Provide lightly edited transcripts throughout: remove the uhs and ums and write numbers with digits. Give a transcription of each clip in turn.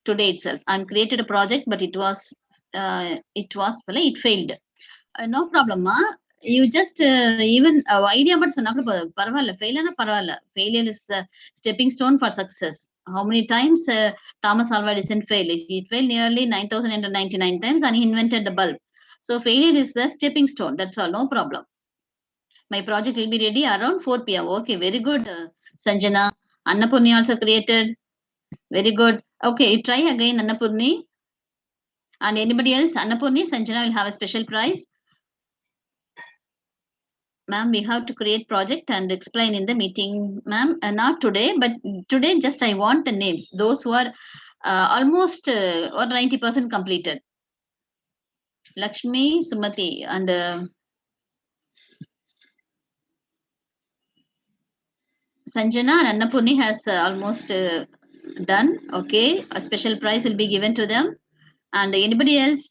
today itself. I'm created a project, but it failed. No problem, ma. You just even idea but சொன்னா கூட பரவாயில்ல. ஃபெயிலானா பரவாயில்ல. Failure is a stepping stone for success. How many times Thomas Alva Edison failed? He failed nearly 9,999 times and he invented the bulb. So failure is a stepping stone. That's all. No problem. My project will be ready around 4 p.m. Okay, very good, Sanjana. Annapurni also created. Very good. Okay, you try again, Annapurni. And anybody else? Annapurni, Sanjana will have a special prize. Ma'am, we have to create project and explain in the meeting. Ma'am, not today, but today just I want the names. Those who are almost or 90% completed. Lakshmi, Sumati, and Sanjana and Annapurni has almost done. Okay, a special prize will be given to them. And anybody else,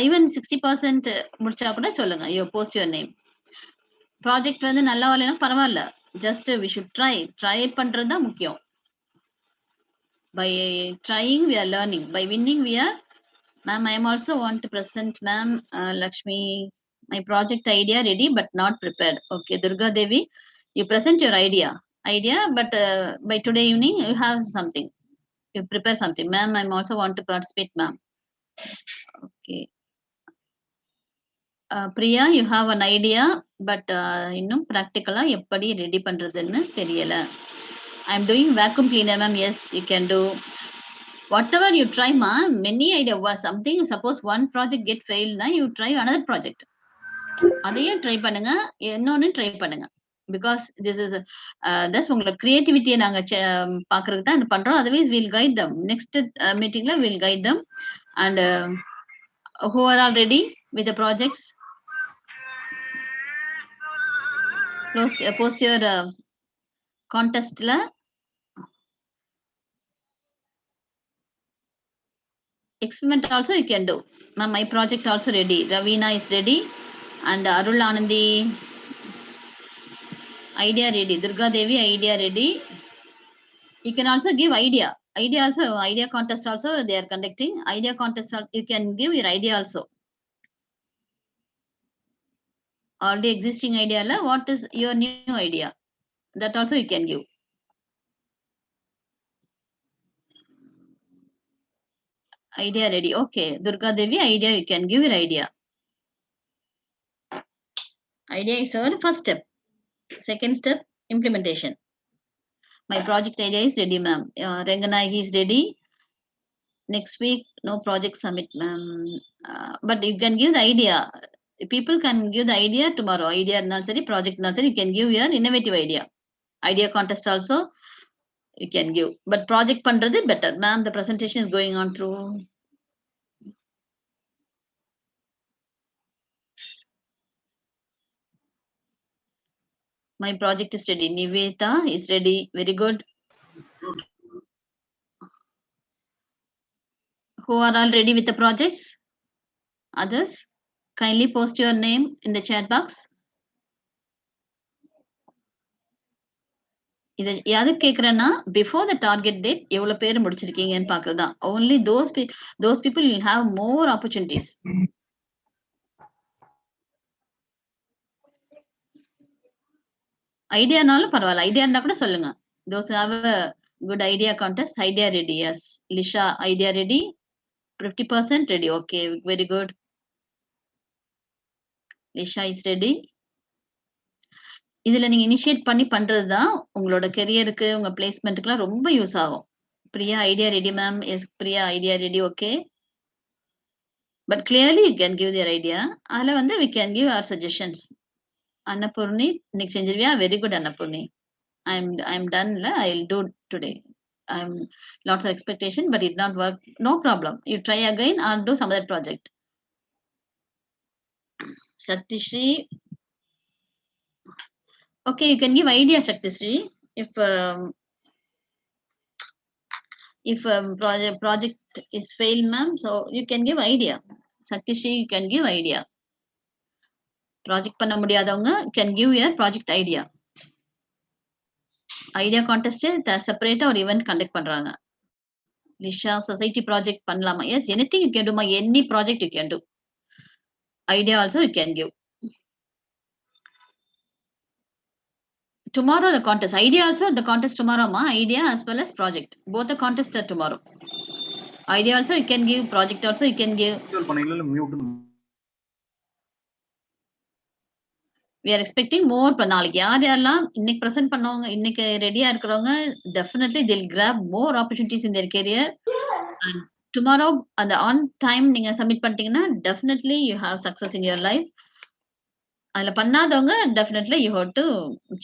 even 60% முடிச்சா கூட சொல்லுங்க. You post your name. Project வந்து நல்லா வரலனா பரவாயில்ல. Just we should try பண்றது தான் முக்கியம். By trying we are learning. By winning we are. Ma'am, I am also want to present, ma'am, Lakshmi, my project idea ready but not prepared. Okay, Durga Devi, you present your idea, but by today evening you have something. You prepare something. Ma'am, I also want to participate, ma'am. Okay. Priya, you have an idea, but இன்னும் practical எப்படி ready பண்றதுன்னு தெரியல. I'm doing vacuum cleaner, ma'am. Yes, you can do. Whatever you try, ma, many idea was something. Suppose one project get failed, na you try another project. அதையும் try பண்ணுங்க, இன்னொன்னு try பண்ணுங்க. Because this is that's உங்களோட creativity நாங்க பாக்குறதுக்கு தான் இது பண்றோம். Otherwise we'll guide them. Next meetingல we'll guide them. And who are all ready with the projects? Post your contestல experiment also you can do. Ma'am, my project also ready. Ravina is ready. And Arul Anandi, idea ready. Durga Devi, idea ready. You can also give idea. Idea contest also they are conducting. Idea contest, you can give your idea also. Already existing idea, what is your new idea? That also you can give. Idea ready. Okay, Durga Devi, idea you can give your idea. Idea is our first step. Second step, implementation. My project idea is ready, ma'am. Ranganayaki is ready. Next week, no project summit, ma'am. But you can give the idea. People can give the idea tomorrow. Idea nursery, project nursery, you can give your innovative idea. Idea contest also you can give. But project பண்றது better. Ma'am, the presentation is going on through. My project is ready. Niveta is ready. Very good. Who are all ready with the projects? Others? Kindly post your name in the chat box. இது யாரு கேக்குறேன்னா before the target date எவ்வளவு பேர் முடிச்சிருக்கீங்கன்னு பாக்குறதா. Only those people will have more opportunities. ஐடியானாலும் பரவாயில்ல. Idea இருந்தா கூட சொல்லுங்க. Those have a good idea contest. Idea ready. Yes. Lisha, idea ready. 50% ready. Okay, very good. Lisha is ready. இதுல நீங்க initiate பண்ணி பண்றதுதான் உங்களோட கெரியருக்கு, உங்க பிளேஸ்மெண்ட்டுக்குலாம் ரொம்ப யூஸ் ஆகும். Priya, idea ready ma'am. Yes Priya, idea ready. Okay, but clearly you can give their idea. அதுல வந்து we can give our suggestions. Annapoorni, இன்னைக்கு செஞ்சிருவியா? Very good Annapoorni. I'm done. I'll do today. I'm lots of expectation, but it not work. No problem. You try again or do some other project. Satyashri. Okay, you can give idea, Satyashri. If project is failed, ma'am, so you can give idea. Satyashri, you can give idea. Project பண்ண முடியாதவங்க can give your project idea. Idea contest செப்பரேட்டா ஒரு event conduct பண்றாங்க. Lisha, society project panlama. Yes, anything you can do, ma. Any project you can do. Idea also you can give. Tomorrow the contest. Idea also the contest tomorrow, ma. Idea as well as project. Both the contests are tomorrow. Idea also you can give. Project also you can give. We are expecting more இப்ப நாளைக்கு யார் யாரெல்லாம் இன்னைக்கு present பண்ணவங்க இன்னைக்கு ரெடியா இருக்கிறவங்க definitely they'll grab more opportunities in their career and tomorrow அந்த on time நீங்க submit பண்ணிட்டீங்கன்னா definitely you have success in your life. அதுல பண்ணாதவங்க definitely you have to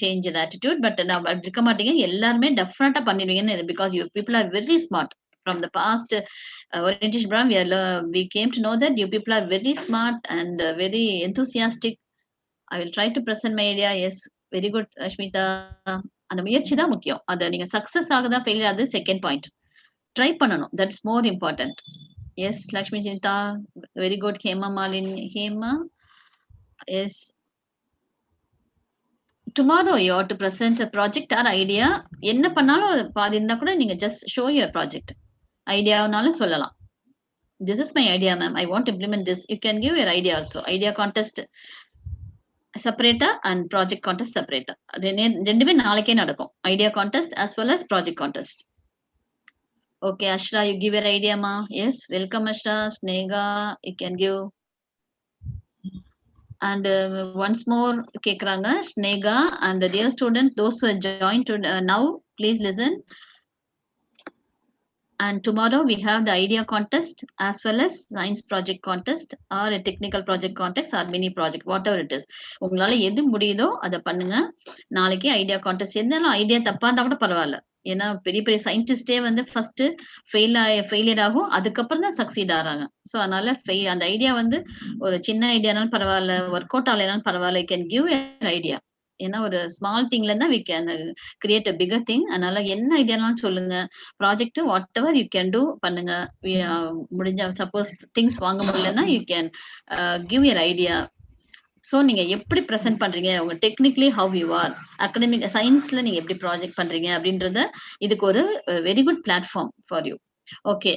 change the attitude but நான் அப்படி இருக்க மாட்டீங்க எல்லாருமே definitely பண்ணிடுவீங்கன்னு because you people are very smart from the past orientation program we came to know that you people are very smart and very enthusiastic. I will try to present my idea. Yes, very good, Ashmita. அந்த முயற்சி தான் முக்கியம். அத நீங்க success ஆகுதா failure ஆகுது second point. Try பண்ணணும். That's more important. Yes, Lakshmi Chinta, very good. Hema Malini, Hema. Yes. Tomorrow you have to present a project or idea. என்ன பண்ணாலும் அது பாதி இருந்தா கூட நீங்க just show your project. ஐடியானாலும் சொல்லலாம். This is my idea, ma'am. I want to implement this. You can give your idea also. Idea contest செப்பரேட்டா and project contest செப்பரேட்டா ரெண்டுமே நாளைக்கே நடக்கும். Idea contest as well as project contest. Okay Ashra, you give your ஐடியாமா. Yes, welcome Ashra. Sneha, you can give. And once more கேக்குறாங்க Sneha and dear student those who have joined now please listen. And tomorrow we have the idea contest as well as science project contest or a technical project contest or mini project, whatever it is. உங்களால எது முடியுதோ அதை பண்ணுங்க. நாளைக்கு idea contest இருந்தாலும் idea தப்பா இருந்தா கூட பரவாயில்ல. ஏன்னா பெரிய பெரிய சயின்டிஸ்டே வந்து ஃபர்ஸ்ட் ஃபெயிலியர் ஆகும், அதுக்கப்புறம் தான் சக்சீட் ஆறாங்க. ஸோ அதனால அந்த ஐடியா வந்து ஒரு சின்ன ஐடியானாலும் பரவாயில்ல, ஒர்க் அவுட் ஆகலைனாலும் பரவாயில்ல, கேன் கிவ் ஐடியா. ஏன்னா ஒரு ஸ்மால் திங்ல இருந்தா we can create a bigger thing. அதனால என்ன ஐடியானாலும் சொல்லுங்க. Project whatever you can do பண்ணுங்க. முடிஞ்ச சப்போஸ் திங்ஸ் வாங்க முடியலன்னா you can give your idea. So நீங்க எப்படி ப்ரெசென்ட் பண்றீங்க, உங்க technically how you are, academic சயின்ஸ்ல நீங்க எப்படி ப்ராஜெக்ட் பண்றீங்க அப்படின்றத இதுக்கு ஒரு very good platform for you. Okay,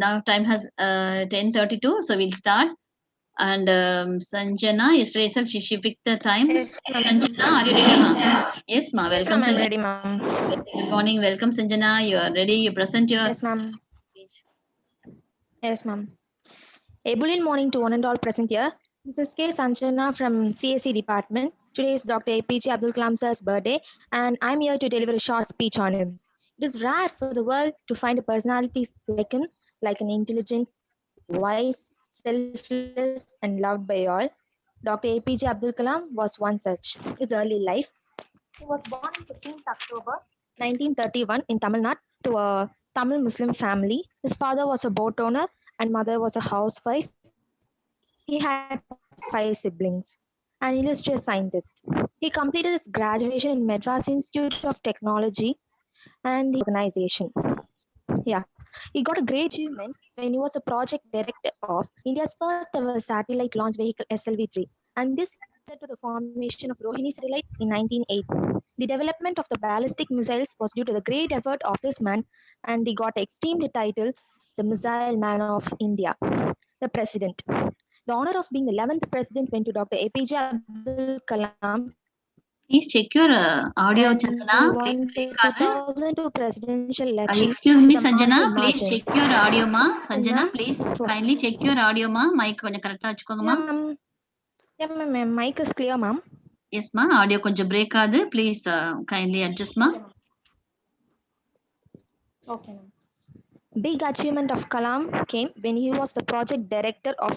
now time has 10:32, so we'll start. And Sanjana, yesterday itself she picked the time. Yes, Sanjana, are you ready, ma'am? Yes, ma'am. Welcome, yes, Sanjana. ready, ma'am. Good morning. Welcome, Sanjana. You are ready. You present your. Yes, ma'am. Yes, ma'am. A brilliant morning to one and all present here. This is K. Sanjana from CSE department. Today is Dr. APJ Abdul Kalam sir's birthday, and I'm here to deliver a short speech on him. It is rare for the world to find a personality like him, like an intelligent, wise, selfless, and loved by all. Dr. APJ Abdul Kalam was one such. His early life. He was born on 15th October 1931 in Tamil Nadu to a Tamil Muslim family. His father was a boat owner and mother was a housewife. He had 5 siblings, an illustrious scientist. He completed his graduation in Madras Institute of Technology and Organization. Yeah, he got a great achievement when he was a project director of India's first ever satellite launch vehicle SLV-3, and this led to the formation of Rohini satellite in 1980. The development of the ballistic missiles was due to the great effort of this man, and he got esteemed title, the Missile Man of India, the President. The honor of being the 11th President went to Dr. APJ Abdul Kalam. Please check your audio, And Sanjana. he won the 2002 presidential election. Excuse me, with a Sanjana. massive Please margin. check your audio, ma. Sanjana, ma'am. please kindly check your audio, ma. Mic கொஞ்சம் கரெக்டா வச்சுக்கோங்க, ma. Yeah, ma'am. Mic is clear, ma'am. Yes, ma. Audio கொஞ்சம் break ஆகுது. Please kindly adjust, ma. Okay, ma'am. Big achievement of Kalam came when he was the project director of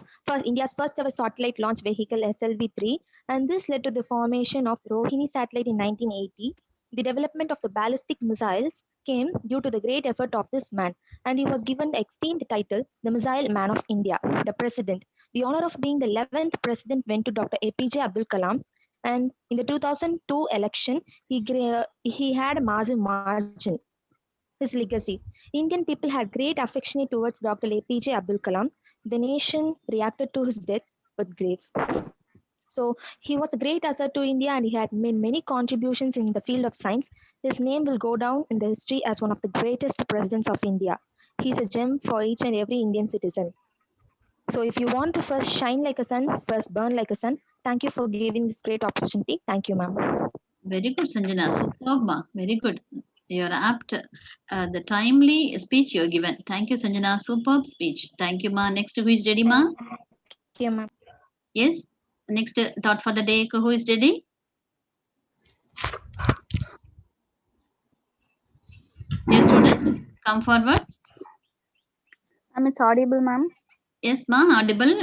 India's first ever satellite launch vehicle SLV-3, and this led to the formation of Rohini satellite in 1980. The development of the ballistic missiles came due to the great effort of this man, and he was given the esteemed title, the Missile Man of India, the President. The honor of being the 11th President went to Dr. APJ Abdul Kalam, and in the 2002 election, he had a massive margin. His legacy. Indian people had great affection towards Dr. APJ Abdul Kalam. The nation reacted to his death with grief. So he was a great asset to India and he had made many contributions in the field of science. His name will go down in the history as one of the greatest presidents of India. He's a gem for each and every Indian citizen. So if you want to first shine like a sun, first burn like a sun. Thank you for giving this great opportunity. Thank you, ma'am. Very good, Sanjana. Superb, ma. Very good. You're apt. The timely speech you're given. Thank you, Sanjana. Superb speech. Thank you, ma. Next, who is ready, ma? Thank you, ma'am. Yes. Next thought for the day. Who is ready? Yes, student. Come forward. It's audible, ma'am. Yes, ma. Audible.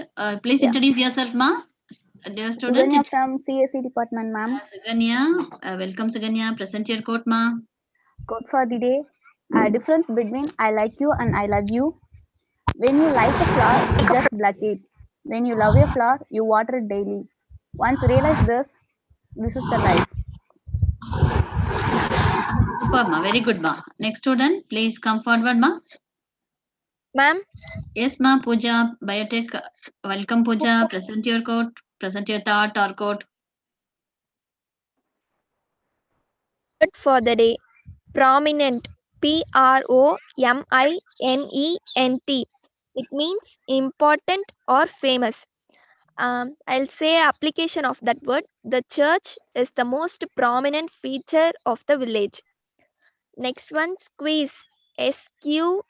Please Yeah. introduce yourself, ma. Dear student. Suganya from CSE department, ma'am. Suganya. Welcome, Suganya. Present your quote, ma. Quote for the day. A difference between I like you and I love you. When you like a flower, you just pluck it. When you love a flower, you water it daily. Once realize this is the life. Superb, ma. Very good, ma. Next student. Please come forward, ma. Ma'am, Yes, ma. Pooja, Biotech. Welcome, Pooja. Present your quote. Present your thought or quote. Word for the day. Prominent. Prominent. It means important or famous. I'll say application of that word. The church is the most prominent feature of the village. Next one, squeeze. Squeeze.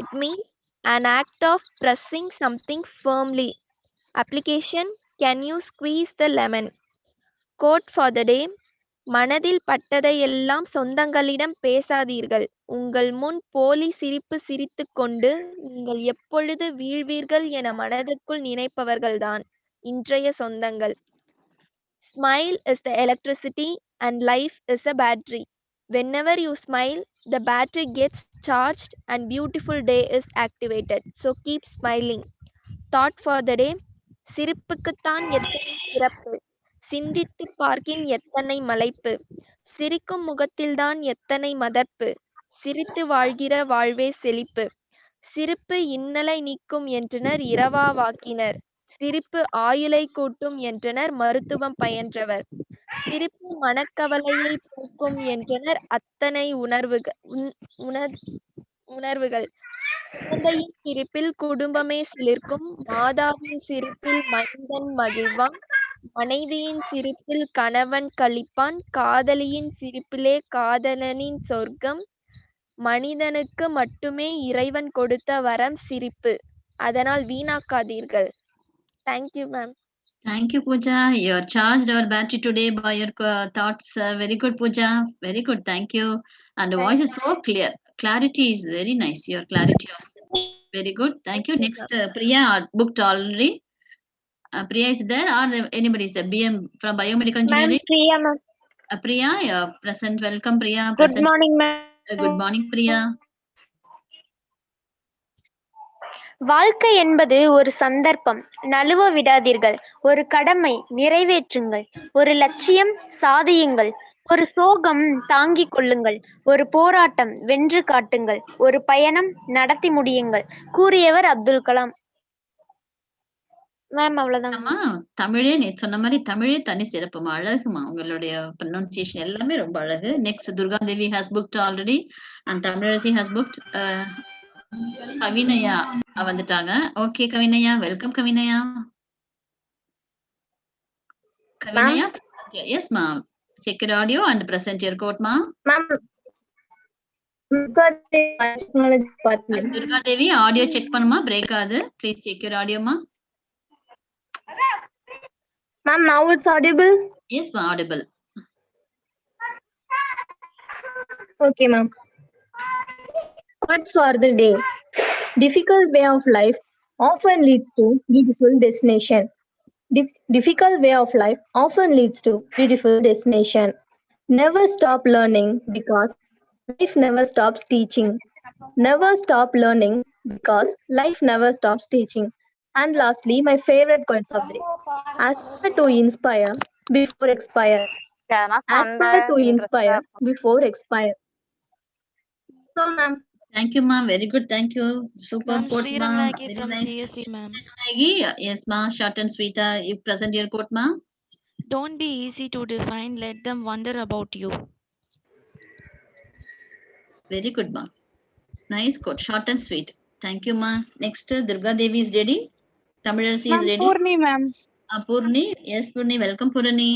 It means an act of pressing something firmly. Application, can you squeeze the lemon? Quote for the day. மனதில் பட்டதையெல்லாம் சொந்தங்களிடம் பேசாதீர்கள். உங்கள் முன் போலி சிரிப்பு சிரித்துக்கொண்டு நீங்கள் எப்பொழுது வீழ்வீர்கள் என மனதுக்குள் நினைப்பவர்கள்தான் இன்றைய சொந்தங்கள். Smile is the electricity and life is a battery. Whenever you smile, the battery gets charged and beautiful day is activated. So keep smiling. Thought for the day. சிரிப்புக்குத்தான் எத்தனை சிறப்பு, சிந்தித்துப் பார்க்கின் எத்தனை மலைப்பு, சிரிக்கும் முகத்தில்தான் எத்தனை மதர்ப்பு, சிரித்து வாழ்கிற வாழ்வே செழிப்பு, சிரிப்பு இன்னலை நீக்கும் என்றனர் இரவாவாக்கினர், சிரிப்பு ஆயுளை கூட்டும் என்றனர் மருத்துவம் பயின்றவர், சிரிப்பு மனக்கவலையை போக்கும் என்றனர் அத்தனை உணர்வுகள். குழந்தையின் சிரிப்பில் குடும்பமே சிலிர்க்கும், மாதாவின் சிரிப்பில் மைந்தன் மகிழ்வான், மனைவியின் சிரிப்பில் கணவன் களிப்பான், காதலியின் சிரிப்பிலே காதலனின் சொர்க்கம், மனிதனுக்கு மட்டுமே இறைவன் கொடுத்த வரம் சிரிப்பு. அதனால் வீணாக்காதீர்கள். Thank you ma'am. Thank you, Pooja. You charged our battery today by your thoughts. Very good, Pooja. Very good. Thank you. And the voice is so clear. Clarity is very nice. Your clarity is very good. Thank you. Next, Priya booked already. Priya is there or anybody is there? BM from Biomedical Engineering. Priya ma'am. Priya, present. Welcome, Priya. Good Present. morning ma'am. Good morning, Priya. வாழ்க்கை என்பது ஒரு சந்தர்ப்பம், நழுவ விடாதீர்கள். ஒரு கடமை, நிறைவேற்றுங்கள். ஒரு லட்சியம், சாதியுங்கள். ஒரு சோகம், தாங்கிக் கொள்ளுங்கள். ஒரு போராட்டம், வென்று காட்டுங்கள். ஒரு பயணம், நடத்தி முடியுங்கள். கூறியவர் அப்துல் கலாம். மேம் அவ்வளவுதான். ஆமா, தமிழே நீ சொன்ன மாதிரி தமிழே தனி சிறப்புமா, அழகுமா. உங்களுடைய ப்ரொனன்சியேஷன் எல்லாமே ரொம்ப அழகு. Next Durga Devi has booked already and Tamilarasi has booked. Kavinaya வந்துட்டாங்க. Okay Kavinaya, welcome Kavinaya. Kavinaya, yes ma'am. Check your audio and present your quote, ma. Ma'am, Durga Devi, audio check பண்ணுமா, break ஆகுது. Please check your audio, ma. Ma'am, now it's audible? Yes, ma, audible. Okay, ma'am. Words for the day. Difficult way of life often leads to beautiful destination. Difficult way of life often leads to beautiful destination. Never stop learning because life never stops teaching. Never stop learning because life never stops teaching. And lastly, my favorite quotes of the day. Aspire to inspire before expire. Aspire to inspire before expire. So, ma'am. Thank you, ma'am. Very good. Thank you. Super quote, ma'am. Very From nice. CSE, ma'am. Yes, ma'am. Short and sweet. You present your quote, ma'am. Don't be easy to define. Let them wonder about you. Very good, ma. Nice quote, short and sweet. Thank you, ma. Next, Durga Devi is ready. Tamilarsi is ready. Purni ma'am. Purni, yes, Purni, welcome, Purni.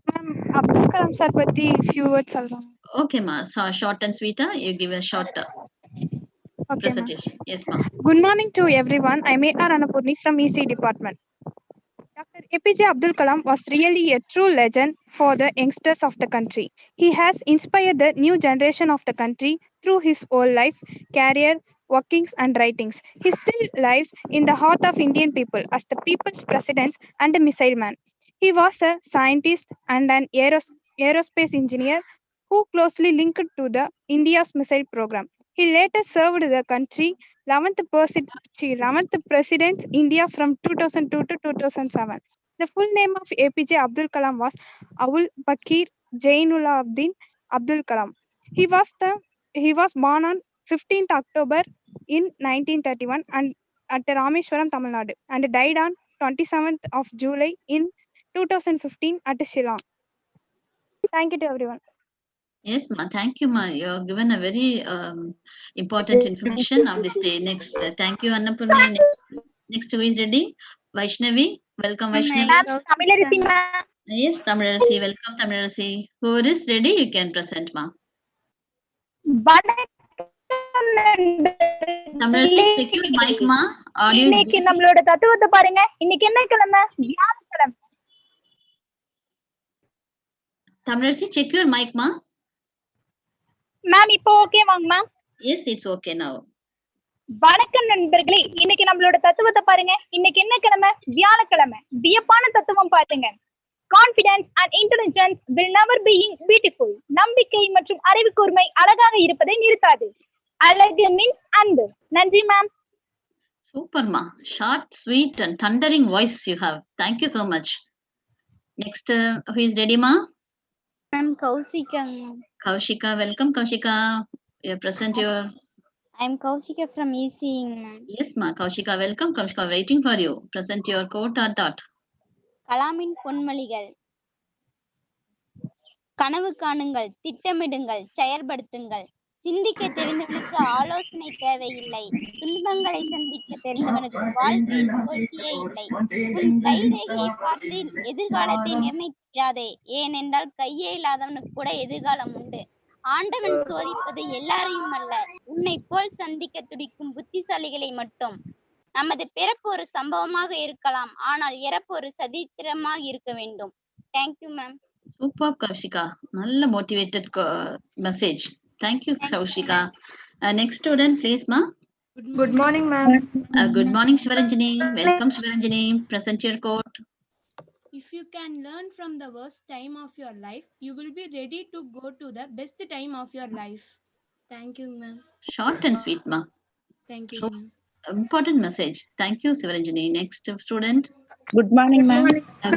Ma'am, Abdul Kalam sir பத்தி few words சொல்றேன். Okay, ma. So short and sweet, you give a short Okay, presentation. Yes, ma. Good morning to everyone. I'm A.R. Annapurni from EC department. Dr. APJ Abdul Kalam was really a true legend for the youngsters of the country. He has inspired the new generation of the country through his whole life, career, workings, and writings. He still lives in the heart of Indian people as the people's president and a missile man. He was a scientist and an aerospace engineer who closely linked to the India's missile program. He later served the country 11th President India from 2002 to 2007. The full name of APJ Abdul Kalam was Abul Bakir Jainuluddin Abdul Kalam. He was born on 15th October in 1931 and at Rameswaram, Tamil Nadu, and died on 27th of July in 2015 at Shillong. Thank you to everyone. Yes, ma. Thank you, ma. You have given a very important information of this day. Next, thank you, Annapurni. Next, who is ready? Vaishnavi, welcome, Vaishnavi. Tamilarisi ma'am. Yes, Tamilarsi, welcome, Tamilarsi. Who is ready? You can present, ma. Tamilarsi, check your mic, ma. Audio is இன்னைக்கு நம்மளோட தத்துவத்தை பாருங்க. இன்னைக்கு என்ன கிழமை? வியாழக்கிழமை. Tamilarsi, check your mic, ma. Ma'am இப்போ okay வாங்க ma'am. Yes, it's okay now. வணக்கம் நண்பர்களே, இன்னைக்கு நம்மளோட தத்துவத்தை பாருங்க. இன்னைக்கு என்ன கிழமை? வியாழக்கிழமை. வியப்பான தத்துவம் பாருங்க. Confidence and intelligence will never be beautiful. நம்பிக்கை மற்றும் அறிவு கூர்மை அழகாக இருப்பதை நிறுத்தாது. அழகு மீன்ஸ் அன்பு. நன்றி ma'am. Super, ma. Short, sweet, and thundering voice you have. Thank you so much. Next, who is ready, ma? I'm Kaushika. Kaushika, welcome, Kaushika. You present your. I'm Kaushika from ECG, ma'am. Yes, ma. Kaushika, welcome. Kaushika, waiting for you. Present your quote or thought. கலாமின் பொன்மொழிகள். கனவு காணுங்கள், திட்டமிடுங்கள், செயற்படுத்துங்கள். சிந்திக்க தெரிந்தவனுக்கு ஆலோசனை தேவையில்லை. துன்பங்களை சந்திக்க தெரிந்தவனுக்கு வாழ்க்கை போட்டியே இல்லை. உன் கைரேகையை பார்த்து எதிர்காலத்தை நிர்ணயிக்காதே. ஏனென்றால் கையே இல்லாதவனுக்கு கூட எதிர்காலம் உண்டு. ஆண்டவன் சோதிப்பது எல்லாரையும் அல்ல, உன்னை போல் சந்திக்க துடிக்கும் புத்திசாலிகளை மட்டும். நமது பிறப்பு ஒரு சம்பவமாக இருக்கலாம், ஆனால் இறப்பு ஒரு சரித்திரமாக இருக்க வேண்டும். Thank you ma'am. Super, Kaushika. நல்ல motivated message. Thank you, Kaushika. Next student, please, ma. Good morning, ma'am. Good morning, Shivaranjani. Welcome, Shivaranjani. Present your quote. If you can learn from the worst time of your life, you will be ready to go to the best time of your life. Thank you, ma'am. Short and sweet, ma. Thank you, So, ma'am. important message. Thank you, Shivaranjani. Next student. Good morning, ma'am.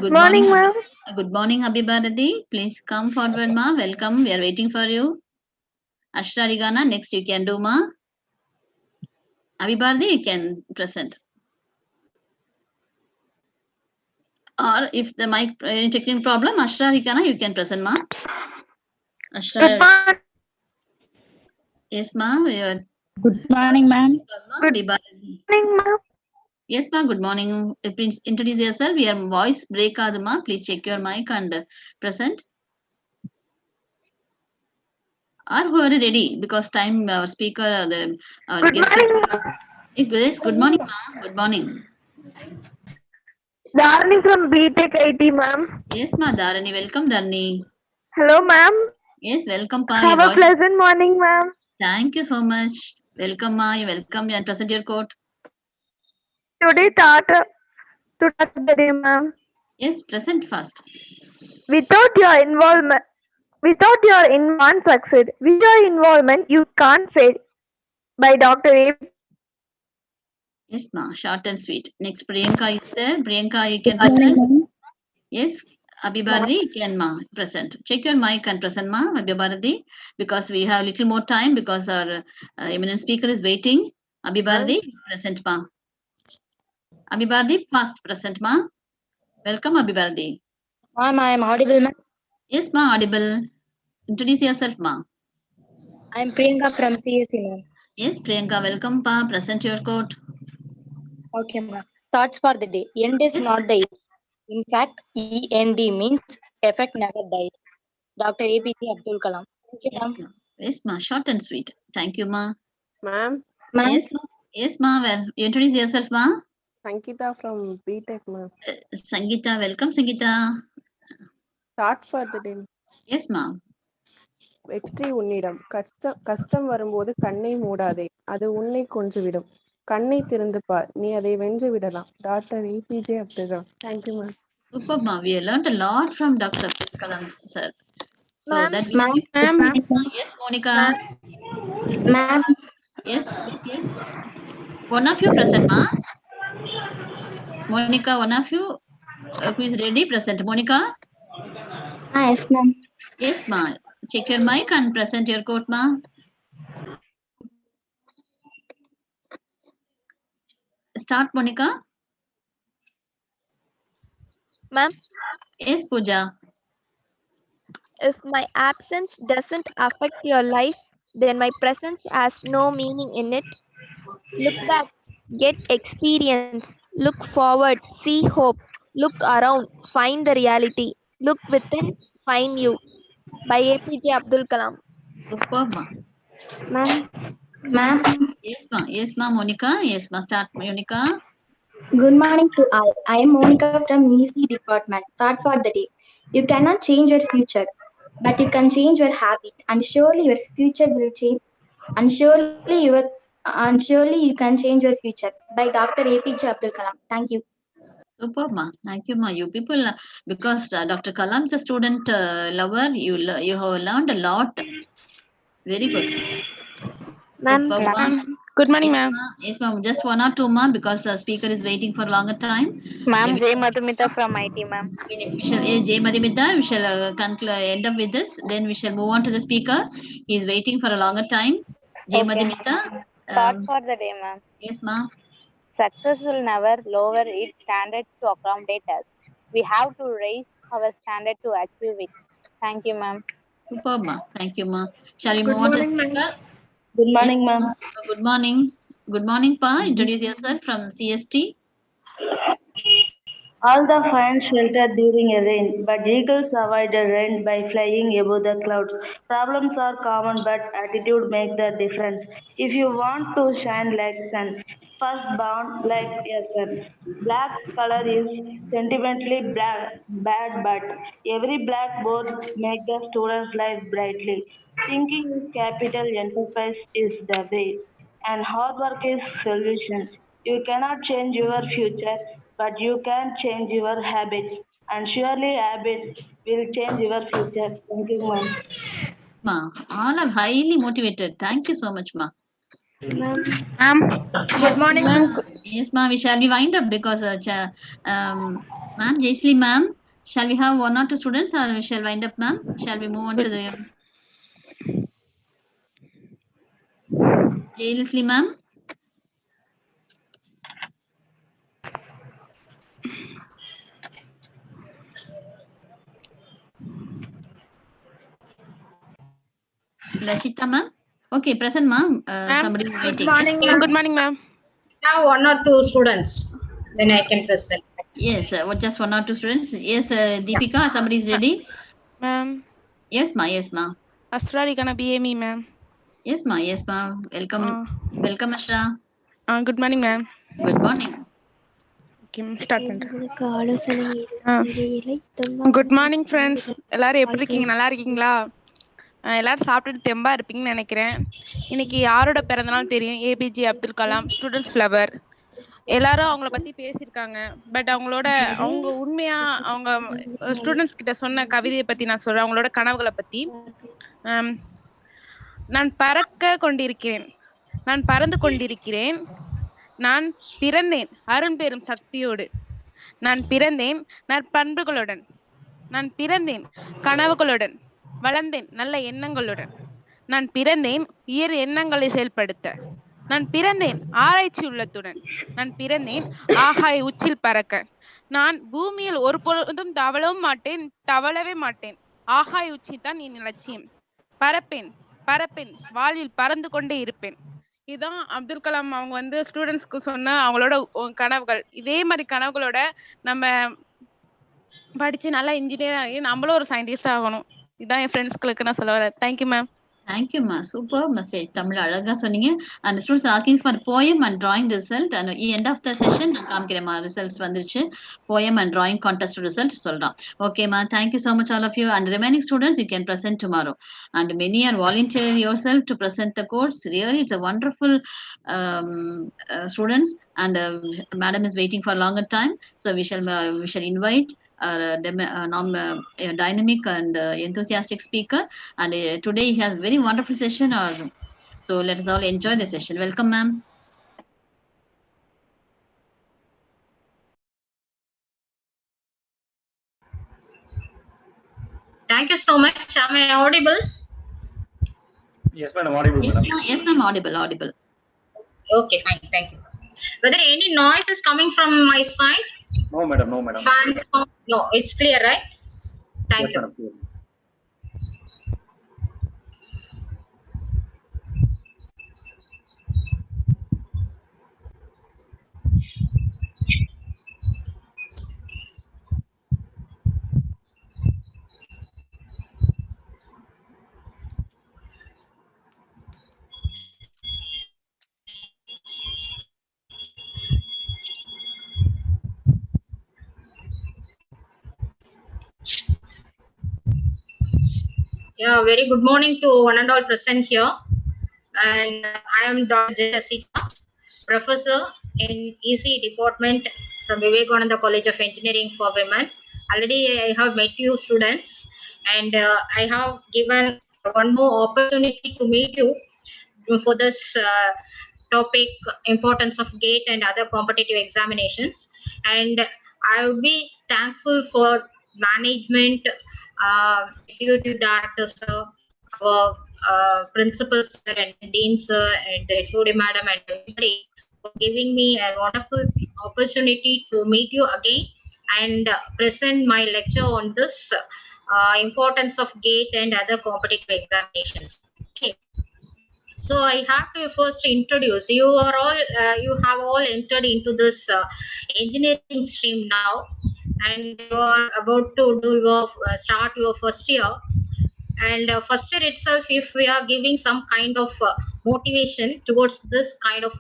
Good morning, ma'am. Good morning, Habibadadi. Please come forward, ma. Welcome. We are waiting for you. Ashra Rigana, next you can do, ma. Habibadadi, you can present. Or if the mic technical problem, Ashra Rigana, you can present, ma. Ashra. Yes, ma. Good morning, ma'am. Habibadadi. Yes, ma'am. Good morning. Please introduce yourself. Your voice break, ma. Please check your mic and present. Or who are ready? Because time our speaker, our guest. Yes, good morning, ma'am. Good morning. Dharani from BTech IT, ma'am. Yes, ma'am. Dharani, welcome, Dharani. Hello, ma'am. Yes, welcome, pa. Have a pleasant morning, ma'am. Thank you so much. Welcome, ma. You welcome and present your quote. Today thought the day, ma'am. Yes, present first. Without your involvement, succeed. With your involvement, you can't fail. By Dr. A. Yes, ma. Short and sweet. Next, Priyanka is there. Priyanka, you can present. Yes, Abhibharati, you can, ma, present. Check your mic and present, ma, Abhibharati, because we have little more time because our eminent speaker is waiting. Abhibharati, present, ma. Abhibharati, fast present, ma. Welcome, Abhibharati. Ma'am, I am audible, ma'am. Yes, ma, audible. Introduce yourself, ma. I'm Priyanka from CSE, ma'am. Yes, Priyanka, welcome, Pa. Present your quote. Okay, ma'am. Thoughts for the day. End is not the end. In fact, END means effect never dies. Dr. APJ Abdul Kalam. Thank you, Yes, ma'am. ma. Yes, ma. Short and sweet. Thank you, ma. Ma'am, Ma'am, Yes, ma. Yes, ma. Well, you introduce yourself, ma. Sankita from BTech, ma'am. Sangeeta, welcome, Sangeeta. Thought for the day. Yes, ma. வெற்றி உன்னிடம் கஷ்டம் வரும்போது கண்ணை மூடாதே, அது உன்னை கொன்றுவிடும். கண்ணை திறந்து பார், நீ அதை வென்று விடலாம். Doctor APJ Abdul Kalam. Thank you ma'am. Super, ma. We learned a lot from Dr. Abdul Kalam, sir. So Ma'am. that we ma'am, Yes, Monica. ma'am, Yes, yes, yes. One of you present, ma. Monica, one of you who is ready, present. Monica? yes, ma'am. Yes, ma. Check your mic and present your quote, ma. Start, Monica. Ma'am, Yes, Pooja. if my absence doesn't affect your life, then my presence has no meaning in it. Look back, get experience. Look forward, see hope. Look around, find the reality. Look within, find you. By APJ Abdul Kalam. Super, ma. Ma'am, ma'am. Yes, ma. Yes, ma. Monica. Yes, ma. Start, Monica. Good morning to all. I am Monica from EC department. Thought for the day. You cannot change your future, but you can change your habit, and surely your future will change. And surely you can change your future. By Dr. APJ Abdul Kalam. Thank you. Super, ma. Thank you, ma. You people, because Dr. Kalam is a student lover, you have learned a lot. Very good. Ma'am. Superb, ma. Good morning, Yes, ma'am. ma. Yes, ma'am. Just one or two, ma, because the speaker is waiting for a longer time. Ma'am, Then J. Madhumita from IT, ma'am. we shall, J. Madhumita, we shall end up with this. Then we shall move on to the speaker. He is waiting for a longer time. J. Okay. Madhumita. Thought for the day, ma'am. Yes, ma. Success will never lower its standards to accommodate us. We have to raise our standard to achieve it. Thank you, ma'am. Superb, ma. Thank you, ma. Shall we Good move on to the morning, ma'am. speaker? Good morning, Yes, ma'am. ma. Good morning. Good morning, pa. Introduce yourself from CST. All the find shelter during a rain, but eagles avoid the rain by flying above the clouds. Problems are common, but attitude makes the difference. If you want to shine like sun, first bound like a sun. Black color is sentimentally bad, but every blackboard makes the student's life brightly. Thinking is capital, enterprise is the way, and hard work is solution. You cannot change your future, but you can change your habits, and surely habits will change your future. Thank you, ma'am. Ma. All are highly motivated. Thank you so much, ma. Ma'am. Good morning, ma'am. Yes, ma'am. We shall we wind up because ma'am, Jaisli, ma'am. Shall we have one or two students, or we shall wind up, ma'am? Shall we move on to the Jaisli, ma'am? Lashita, ma'am. Okay, present, ma'am. Somebody is waiting. Good morning, ma'am. Now one or two students, then I can present. Yes, just one or two students. Yes, Deepika, somebody is ready. Ma'am. Yes, ma. Yes, ma. Asrari gonna be me, ma'am. Yes, ma. Yes, ma. Welcome, welcome, Ashra. Good morning, ma'am. Good morning. Okay, start good morning friends, எல்லாரும் எப்படி இருக்கீங்க? நல்லா இருக்கீங்களா? எல்லாரும் சாப்பிட்டுட்டு தெம்பா இருப்பீங்கன்னு நினைக்கிறேன். இன்னைக்கு யாரோட பிறந்தநாள் தெரியும்? APJ Abdul Kalam, students flower. எல்லாரும் அவங்கள பத்தி பேசியிருக்காங்க. பட் அவங்க உண்மையா அவங்க ஸ்டூடெண்ட்ஸ் கிட்ட சொன்ன கவிதையை பத்தி நான் சொல்றேன், அவங்களோட கனவுகளை பத்தி. நான் பறக்க கொண்டிருக்கிறேன், நான் பறந்து கொண்டிருக்கிறேன், நான் பிறந்தேன் அரும்பெரும் சக்தியோடு, நான் பிறந்தேன் நற்பண்புகளுடன், நான் பிறந்தேன் கனவுகளுடன், வளர்ந்தேன் நல்ல எண்ணங்களுடன், நான் பிறந்தேன் உயர் எண்ணங்களை செயல்படுத்த, நான் பிறந்தேன் ஆராய்ச்சி உள்ளத்துடன், நான் பிறந்தேன் ஆகாய உச்சில் பறக்க, நான் பூமியில் ஒருபொழுதும் தவளவே மாட்டேன், ஆகாய உச்சி தான் என் லட்சியம். பறப்பேன் பறப்பேன், வாழ்வில் பறந்து கொண்டே இருப்பேன். இதுதான் அப்துல் கலாம் அவங்க வந்து ஸ்டூடெண்ட்ஸ்க்கு சொன்ன அவங்களோட கனவுகள். இதே மாதிரி கனவுகளோட நம்ம படிச்சு நல்லா இன்ஜினியர் ஆகி நம்மளும் ஒரு சயின்டிஸ்ட் ஆகணும். இதான் என் ஃப்ரெண்ட்ஸ்களுக்கு நான் சொல்ல வரேன். Thank you ma'am. தேங்க்யூம்மா. Super message. தமிழ் அழகா சொன்னீங்க. And students asking for poem and drawing result. And end of the session நான் காமிக்கிறேம்மா. ரிசல்ட்ஸ் வந்துருச்சு. Poem and drawing contest result சொல்றோம். ஓகேம்மா. Thank you so much all of you. And remaining students, you can present tomorrow. And many are volunteer yourself to present the course. Really, it's a wonderful students. And madam is waiting for a longer time. So we shall invite dynamic and enthusiastic speaker. And today he has very wonderful session. So let us all enjoy the session. Welcome, ma'am. Thank you so much. Am I audible? Yes, madam. Audible, Yes, madam. ma'am. Yes, ma'am. Audible. Okay, fine. Thank you. Whether any noise is coming from my side? No, madam. No, madam. Fans? No, it's clear, right? Thank Yes, you. madam. Clear. Yeah, very good morning to one and all present here. And I am Dr. Jayasita, Professor in EC Department from Vivekananda College of Engineering for Women. Already I have met you students, and I have given one more opportunity to meet you for this topic, importance of GATE and other competitive examinations. And I would be thankful for management, executive directors, our principal sir and dean sir and the HOD madam and everybody for giving me a wonderful opportunity to meet you again and present my lecture on this importance of GATE and other competitive examinations. Okay. So I have to first introduce you are all you have all entered into this engineering stream now, and you are about to do your start your first year. And first year itself, if we are giving some kind of motivation towards this kind of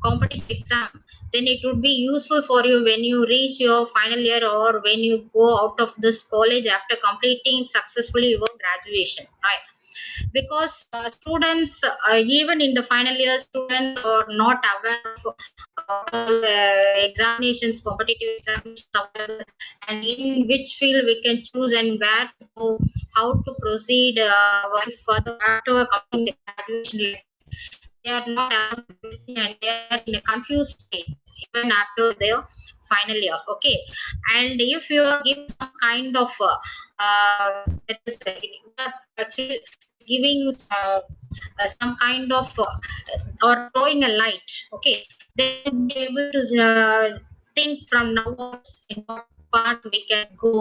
competitive exam, then it would be useful for you when you reach your final year or when you go out of this college after completing successfully your graduation, right? Because students, even in the final year, students are not aware of examinations, competitive examinations, and in which field we can choose and where to go, how to proceed further after completing the graduation. They are not aware of everything and they are in a confused state even after their final year. Okay, and if you are giving some kind of let us say, you are actually giving some kind of or throwing a light, okay, they would be able to think from now on in what path we can go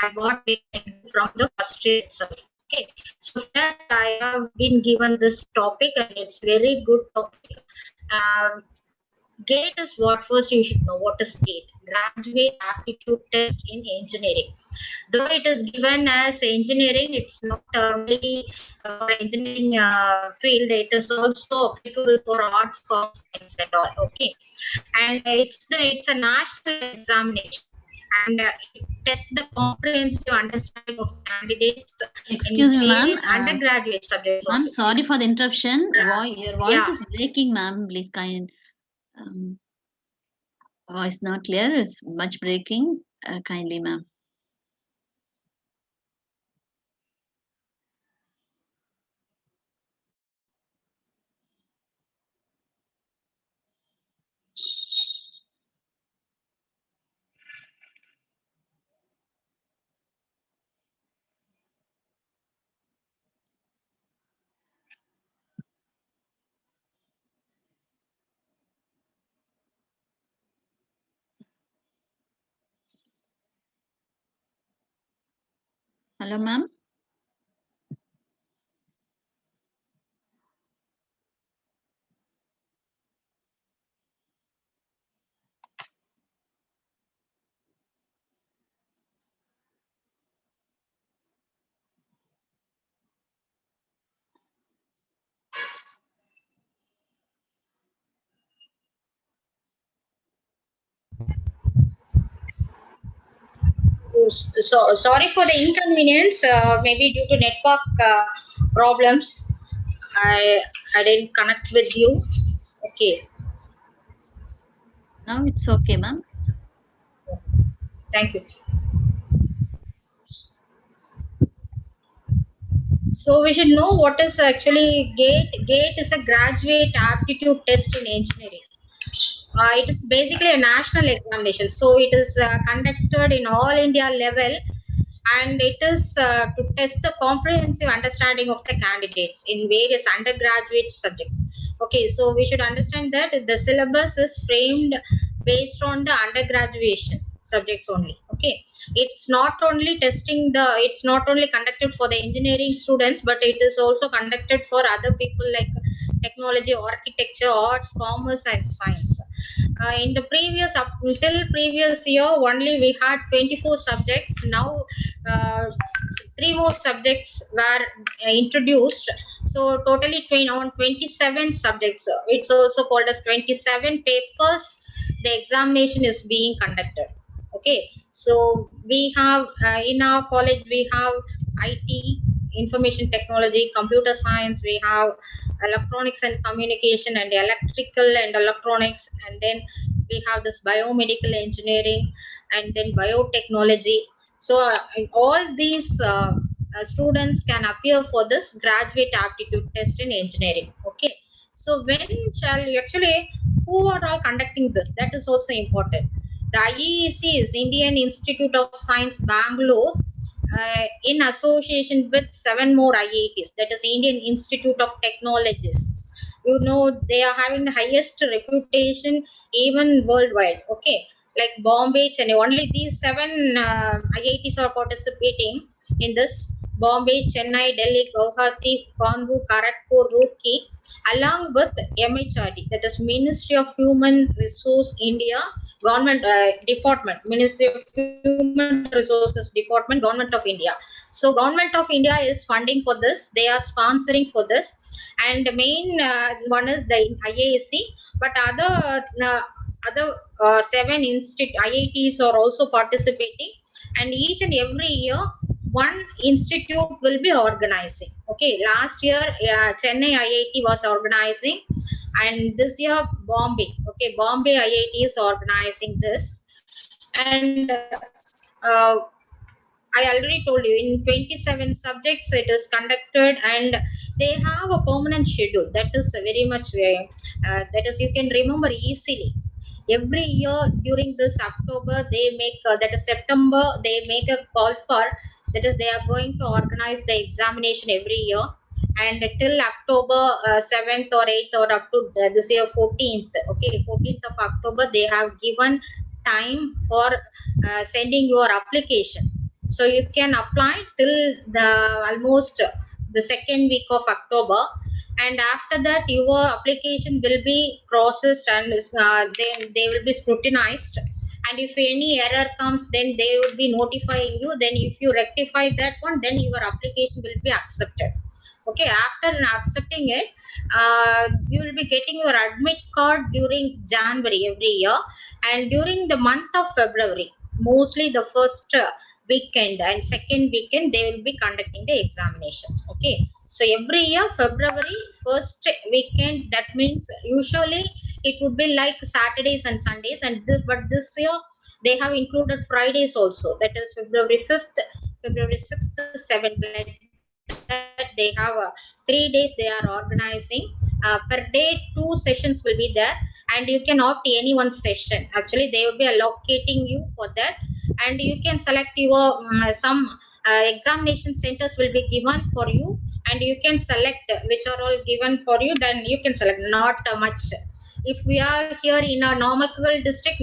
and what we can do from the first year itself. Okay, so that I have been given this topic and it's very good topic. GATE is what first you should know. What is GATE? Graduate Aptitude Test in Engineering. Though it is given as engineering, it's not only for engineering field. It is also applicable for arts, commerce, science, and all. Okay, and it's a national examination, and it tests the comprehensive understanding of candidates Excuse in me, ma'am. various undergraduate subjects. I'm sorry for the interruption. Your voice Yeah. is breaking, ma'am. Please voice not clear. It's much breaking. Kindly, ma'am. Hello, ma'am. sorry for the inconvenience. Maybe due to network problems, I didn't connect with you. Okay. Now it's okay, ma'am. Thank you. So we should know what is actually GATE. GATE is a graduate aptitude test in engineering. It is basically a national examination. So it is conducted in all India level, and it is to test the comprehensive understanding of the candidates in various undergraduate subjects. Okay, so we should understand that the syllabus is framed based on the undergraduation subjects only. Okay, it's not only it's not only conducted for the engineering students, but it is also conducted for other people like technology, architecture, arts, commerce, and science. In the up until previous year, only we had 24 subjects. Now 3 more subjects were introduced, so totally 27 subjects. It's also called as 27 papers. The examination is being conducted. Okay, so we have in our college we have IT, information technology, computer science, we have electronics and communication, and electrical and electronics, and then we have this biomedical engineering, and then biotechnology. So all these students can appear for this graduate aptitude test in engineering. Okay, so when shall you actually, who are all conducting this? That is also important. The IEC is Indian Institute of Science, Bangalore, in association with 7 more IITs, that is Indian Institute of Technologies. You know, they are having the highest reputation even worldwide. Okay, like Bombay, Chennai, only these 7 IITs are participating in this. Bombay, Chennai, Delhi, Guwahati, Kanpur, Kharagpur, Roorkee, along with MHRD, that is Ministry of Human Resource India, Government Department, Ministry of Human Resources Department, Government of India. So Government of India is funding for this. They are sponsoring for this, and the main one is the IASC, but other 7 IITs are also participating, and each and every year one institute will be organizing. Okay, last year Chennai IIT was organizing, and this year Bombay. Okay, Bombay IIT is organizing this, and I already told you in 27 subjects it is conducted, and they have a permanent schedule. That is very much that is you can remember easily. Every year during this October, they make that is September, they make a call for, that is they are going to organize the examination every year, and till October 7th or 8th or up to this year 14th. Okay, 14th of October they have given time for sending your application. So you can apply till the almost the second week of October, and after that your application will be processed, and then they will be scrutinized, and if any error comes, then they will be notifying you. Then if you rectify that one, then your application will be accepted. Okay, after accepting it, you will be getting your admit card during January every year, and during the month of February, mostly the first weekend and second weekend, they will be conducting the examination. Okay, so every year February first weekend, that means usually it would be like Saturdays and Sundays, and but this year they have included Fridays also, that is February 5th, February 6th, 7th, like that. They have 3 days they are organizing. Per day 2 sessions will be there, and you can opt any one session. Actually they will be allocating you for that, and you can select your some examination centers will be given for you, and you can select which are all given for you. Then you can select, not much. If we are here in a Normakkal district,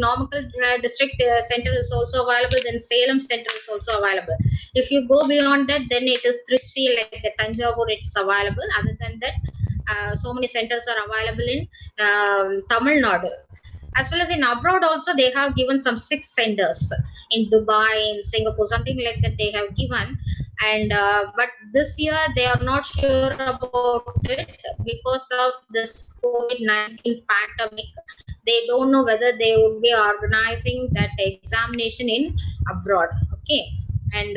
district center is also available, then Salem center is also available. If you go beyond that, then it is Trichy, like the Tanjavur, it's available. Other than that, so many centers are available in Tamil Nadu. As well as in abroad also, they have given some 6 centers in Dubai, in Singapore, something like that they have given. And but this year they are not sure about it because of this COVID-19 pandemic. They don't know whether they would be organizing that examination in abroad. Okay, Okay, and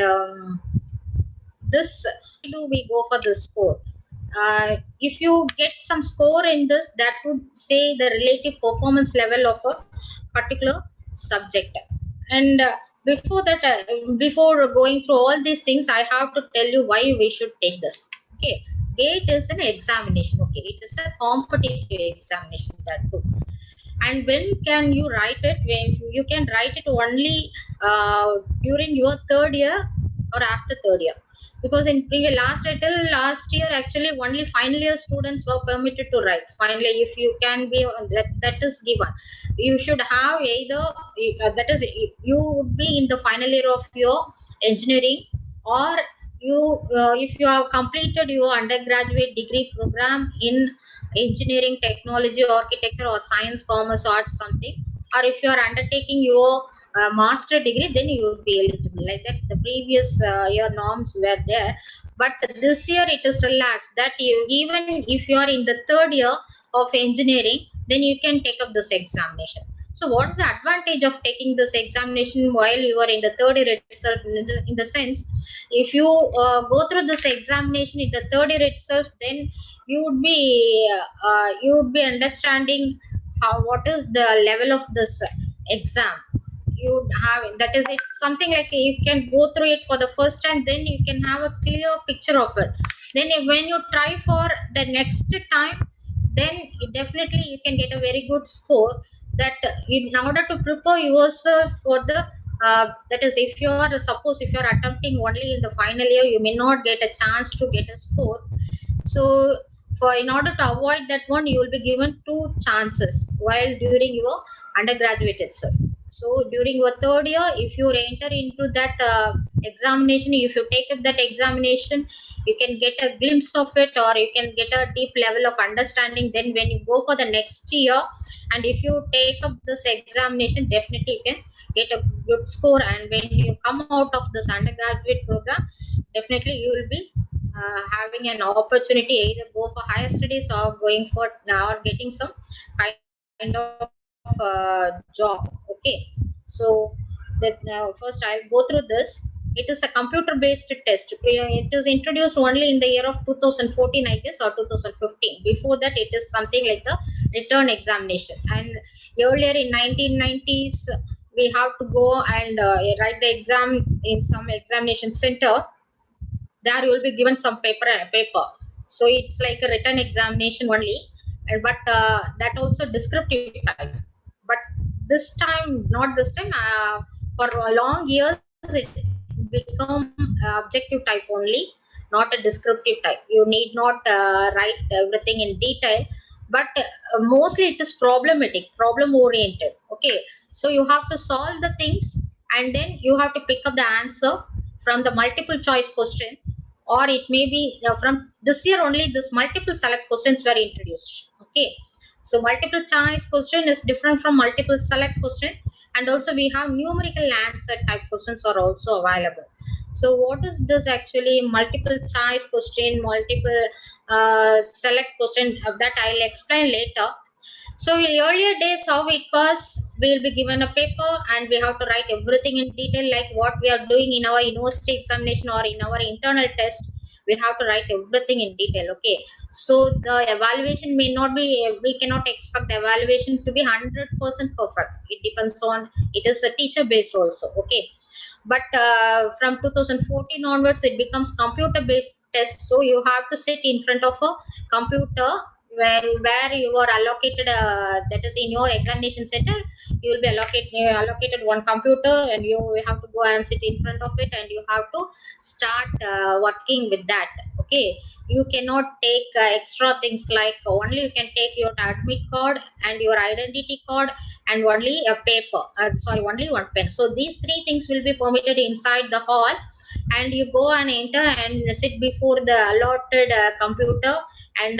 this do we go for the score. If you get some score in this, that would say the relative performance level of a particular subject. And before that, before going through all these things, I have to tell you why we should take this. Okay, GATE is an examination. Okay, it is a competitive examination, that too. And when can you write it? When you can write it only during your third year or after third year, because in previous last year actually only final year students were permitted to write. Finally, if you can be that is given, you should have either that is you would be in the final year of your engineering, or you if you have completed your undergraduate degree program in engineering, technology, architecture, or science, commerce, arts, something, or if you are undertaking your master degree, then you would be eligible. Like that, the previous year norms were there, but this year it is relaxed that you, even if you are in the third year of engineering, then you can take up this examination. So what's the advantage of taking this examination while you are in the third year itself? In the sense, if you go through this examination in the third year itself, then you would be understanding what is the level of this exam. You would have, that is, it's something like you can go through it for the first time, then you can have a clear picture of it. Then when you try for the next time, then definitely you can get a very good score. That in order to prepare yourself for the that is, if you are, suppose if you are attempting only in the final year, you may not get a chance to get a score. So for in order to avoid that one, you will be given two chances while during your undergraduate itself. So during your third year, if you enter into that examination, if you take up that examination, you can get a glimpse of it, or you can get a deep level of understanding. Then when you go for the next year, and if you take up this examination, definitely you can get a good score. And when you come out of this undergraduate program, definitely you will be having an opportunity either go for higher studies or going for or getting some kind of job. Okay, so that first I'll go through this. It is a computer based test. It is introduced only in the year of 2014, I guess, or 2015. Before that, it is something like the return examination. And earlier in 1990s, we have to go and write the exam in some examination center. There you will be given some paper. So it's like a written examination only, but that also descriptive type. But this time, not this time, for long years it become objective type only, not a descriptive type. You need not write everything in detail, but mostly it is problem oriented. Okay, so you have to solve the things, and then you have to pick up the answer from the multiple choice question, or it may be from this year only this multiple select questions were introduced. Okay, so multiple choice question is different from multiple select question, and also we have numerical answer type questions are also available. So what is this actually? Multiple choice question, multiple select question, that I'll explain later. So in earlier days, how it was, we will be given a paper and we have to write everything in detail, like what we are doing in our university examination or in our internal test. We have to write everything in detail. Okay, so the evaluation may not be, we cannot expect the evaluation to be 100% perfect. It depends on, it is a teacher based also. Okay, but from 2014 onwards, it becomes computer based test. So you have to sit in front of a computer, where you are allocated, that is in your examination center, you will be allocated one computer, and you have to go and sit in front of it, and you have to start working with that. Okay, you cannot take extra things, like only you can take your admit card and your identity card and only a paper, only one pen. So these three things will be permitted inside the hall, and you go and enter and sit before the allotted computer. And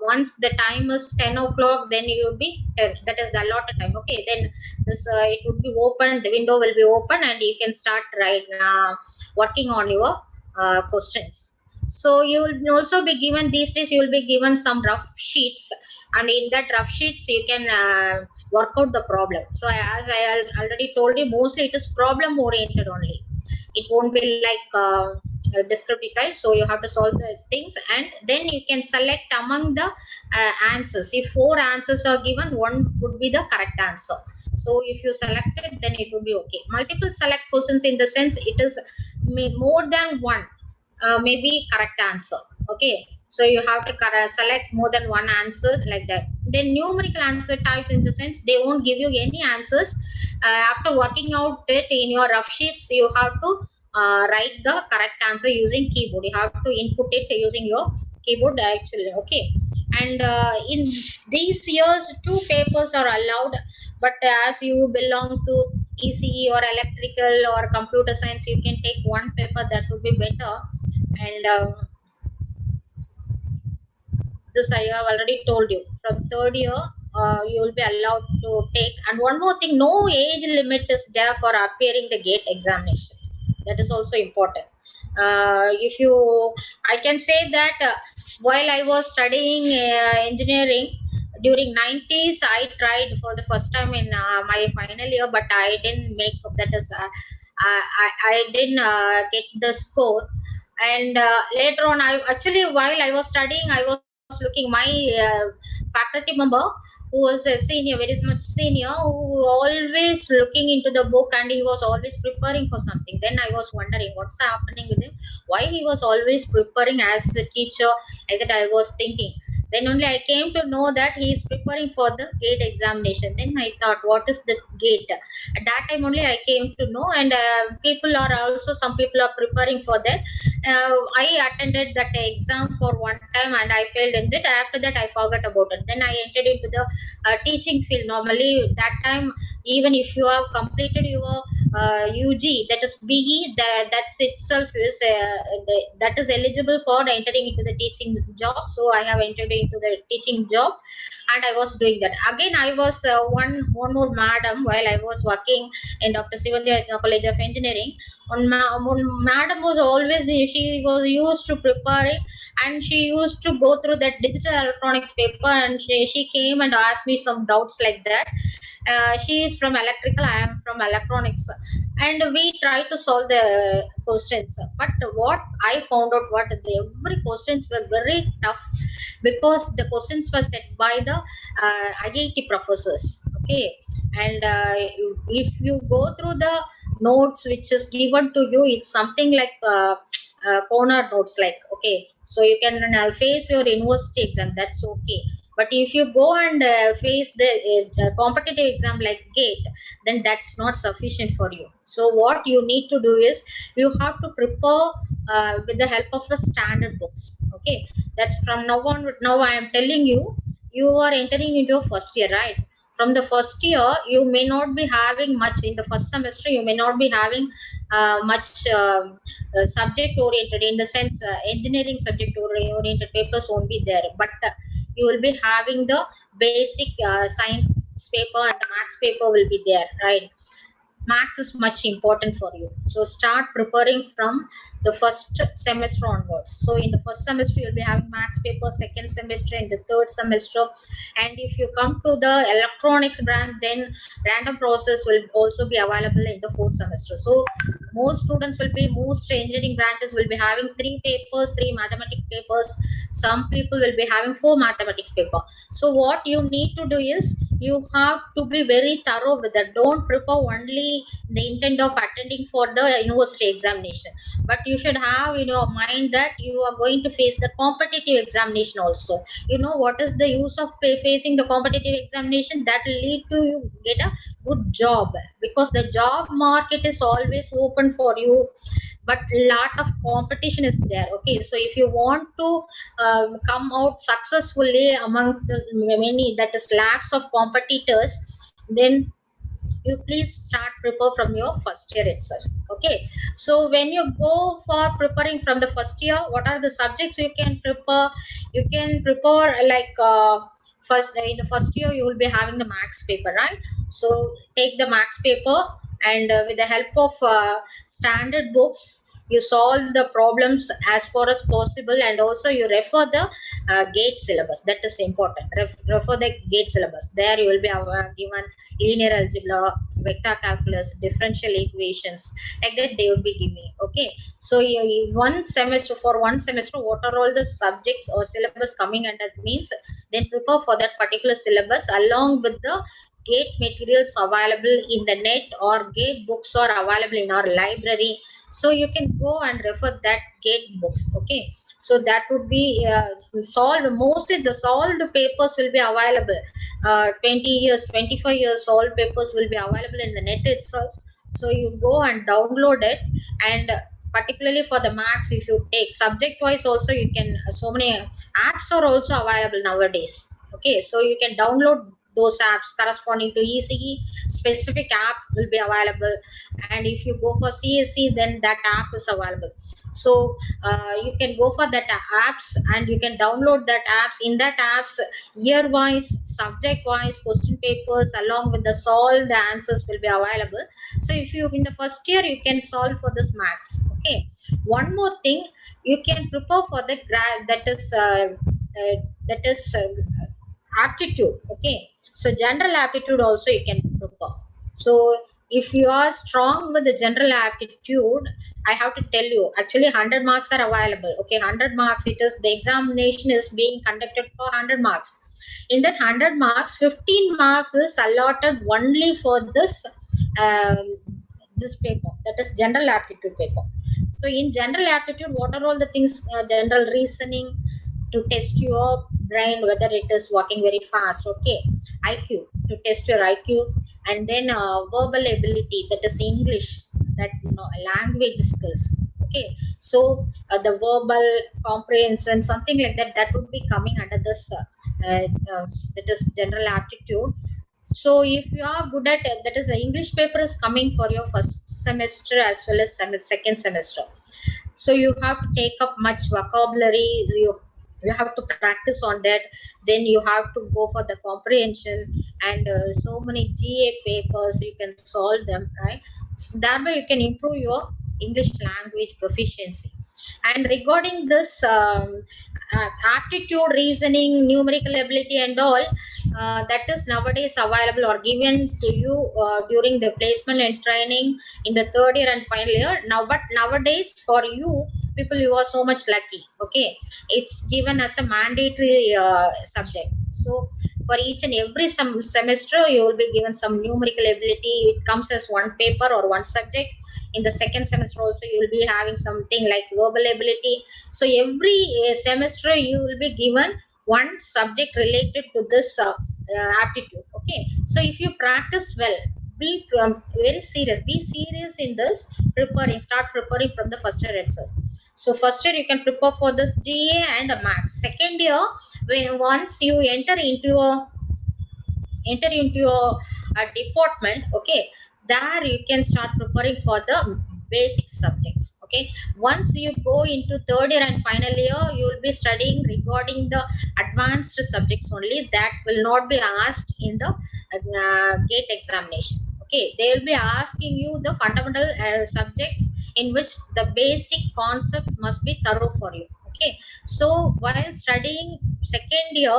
once the time is 10 o'clock, then you will be 10, that is the allotted time. Okay, then this it would be open, the window will be open, and you can start working on your questions. So you will also be given, these days you will be given some rough sheets, and in that rough sheets you can work out the problem. So as I already told you, mostly it is problem oriented only. it won't be like descriptive type. So you have to solve the things, and then you can select among the answers. If 4 answers are given, one would be the correct answer. So if you select it, then it will be okay. Multiple select questions in the sense it is more than one maybe correct answer. Okay, so you have to select more than one answer like that. Then numerical answer type in the sense they won't give you any answers. After working out it in your rough sheets, you have to write the correct answer using keyboard. You have to input it using your keyboard actually. Okay, and in these years 2 papers are allowed, but as you belong to ECE or electrical or computer science, you can take one paper, that would be better. And this I have already told you. From 3rd year, you will be allowed to take. And one more thing, no age limit is there for appearing the GATE examination. That is also important. If you, I can say that while I was studying engineering during 90s, I tried for the first time in my final year, but I didn't make, that is, I didn't get the score. And later on, I actually, while I was studying, I was looking my faculty member who was a senior, very much senior, who always looking into the book, and he was always preparing for something. Then I was wondering what's happening with him, why he was always preparing as a teacher. Like that I was thinking. Then only I came to know that he is preparing for the GATE examination. Then I thought, what is the GATE? At that time only I came to know, and people are also, some people are preparing for that. I attended that exam for one time and I failed in it. After that, I forgot about it. Then I entered into the teaching field. Normally, that time, even if you have completed your UG, that is BE, that's itself is that is eligible for entering into the teaching job. So I have entered into the teaching job, and I was doing that. Again, I was one more madam while I was working in Dr. Sivandi College of Engineering. One madam was always, she was used to prepare it, and she used to go through that digital electronics paper, and she came and asked me some doubts like that. She is from electrical, I am from electronics, and we try to solve the questions. But what I found out, what every questions were very tough, because the questions were set by the IIT professors. Okay, and if you go through the notes which is given to you, it's something like corner notes, like, okay, so you can face your university exam, that's okay. But if you go and face the competitive exam like GATE, then that's not sufficient for you. So what you need to do is, you have to prepare with the help of the standard books. Okay, that's from now on. Now I am telling you, you are entering into your first year, right? From the first year, you may not be having much. In the first semester, you may not be having much subject oriented, in the sense engineering subject oriented papers won't be there, but you will be having the basic science paper, and the maths paper will be there, right? Maths is much important for you, so start preparing from the first semester onwards. So in the first semester, you'll be having maths paper, second semester, in the third semester. And if you come to the electronics branch, then random process will also be available in the fourth semester. So most students will be, most engineering branches will be having 3 papers, 3 mathematics papers. Some people will be having 4 mathematics paper. So what you need to do is, you have to be very thorough with that. Don't prepare only the intent of attending for the university examination, but you should have in your mind that you are going to face the competitive examination also. You know what is the use of facing the competitive examination? That will lead to you get a good job, because the job market is always open for you, but lot of competition is there. Okay, so if you want to come out successfully amongst the many, that is lakhs of competitors, then you please start prepare from your first year itself. Okay, so when you go for preparing from the first year, what are the subjects you can prepare? You can prepare like first, in the first year you will be having the maths paper, right? So take the maths paper, and with the help of standard books, you solve the problems as far as possible, and also you refer the GATE syllabus. That is important. Refer the GATE syllabus. There you will be given linear algebra, vector calculus, differential equations, like that they would be giving. Okay, so one semester, for one semester, what are all the subjects or syllabus coming under means, then prepare for that particular syllabus along with the gate materials available in the net, or gate books are available in our library, so you can go and refer that gate books. Okay, so that would be solved. Mostly the solved papers will be available, 20 years, 25 years solved papers will be available in the net itself. So you go and download it. And particularly for the maths, if you take subject wise also, you can, so many apps are also available nowadays. Okay, so you can download those apps corresponding to ECE. Specific app will be available, and if you go for CSC, then that app is available. So you can go for that apps, and you can download that apps. In that apps, year wise, subject wise question papers along with the solved answers will be available. So if you in the first year, you can solve for this maths. Okay, one more thing, you can prepare for the that is aptitude. Okay, so general aptitude also you can prepare. So if you are strong with the general aptitude, I have to tell you, actually 100 marks are available. Okay, 100 marks, it is, the examination is being conducted for 100 marks. In that 100 marks, 15 marks is allotted only for um, this paper, that is general aptitude paper. So in general aptitude, what are all the things? General reasoning, to test your brain whether it is working very fast. Okay, IQ, to test your IQ. And then verbal ability, that is English, that language skills. Okay, so the verbal comprehension, something like that, that would be coming under this that is general aptitude. So if you are good at that, is the English paper is coming for your first semester as well as second semester. So you have to take up much vocabulary, you have to practice on that. Then you have to go for the comprehension, and so many GA papers you can solve them, right? So that way you can improve your English language proficiency. And regarding this aptitude, reasoning, numerical ability and all, that is nowadays available or given to you during the placement and training in the third year and final year now. But nowadays, for you people, you are so much lucky. Okay, it's given as a mandatory subject. So for each and every semester, you will be given some numerical ability. It comes as one paper or one subject. In the second semester also, you will be having something like verbal ability. So every semester you will be given one subject related to this aptitude. Okay, so if you practice well, be very serious, be serious in this preparing, start preparing from the first year itself. So first year you can prepare for this GA and maths. Second year, when once you enter into your department, okay, there you can start preparing for the basic subjects. Okay, once you go into third year and final year, you will be studying regarding the advanced subjects only, that will not be asked in the gate examination. Okay, they will be asking you the fundamental subjects in which the basic concept must be thorough for you. Okay, so while studying second year,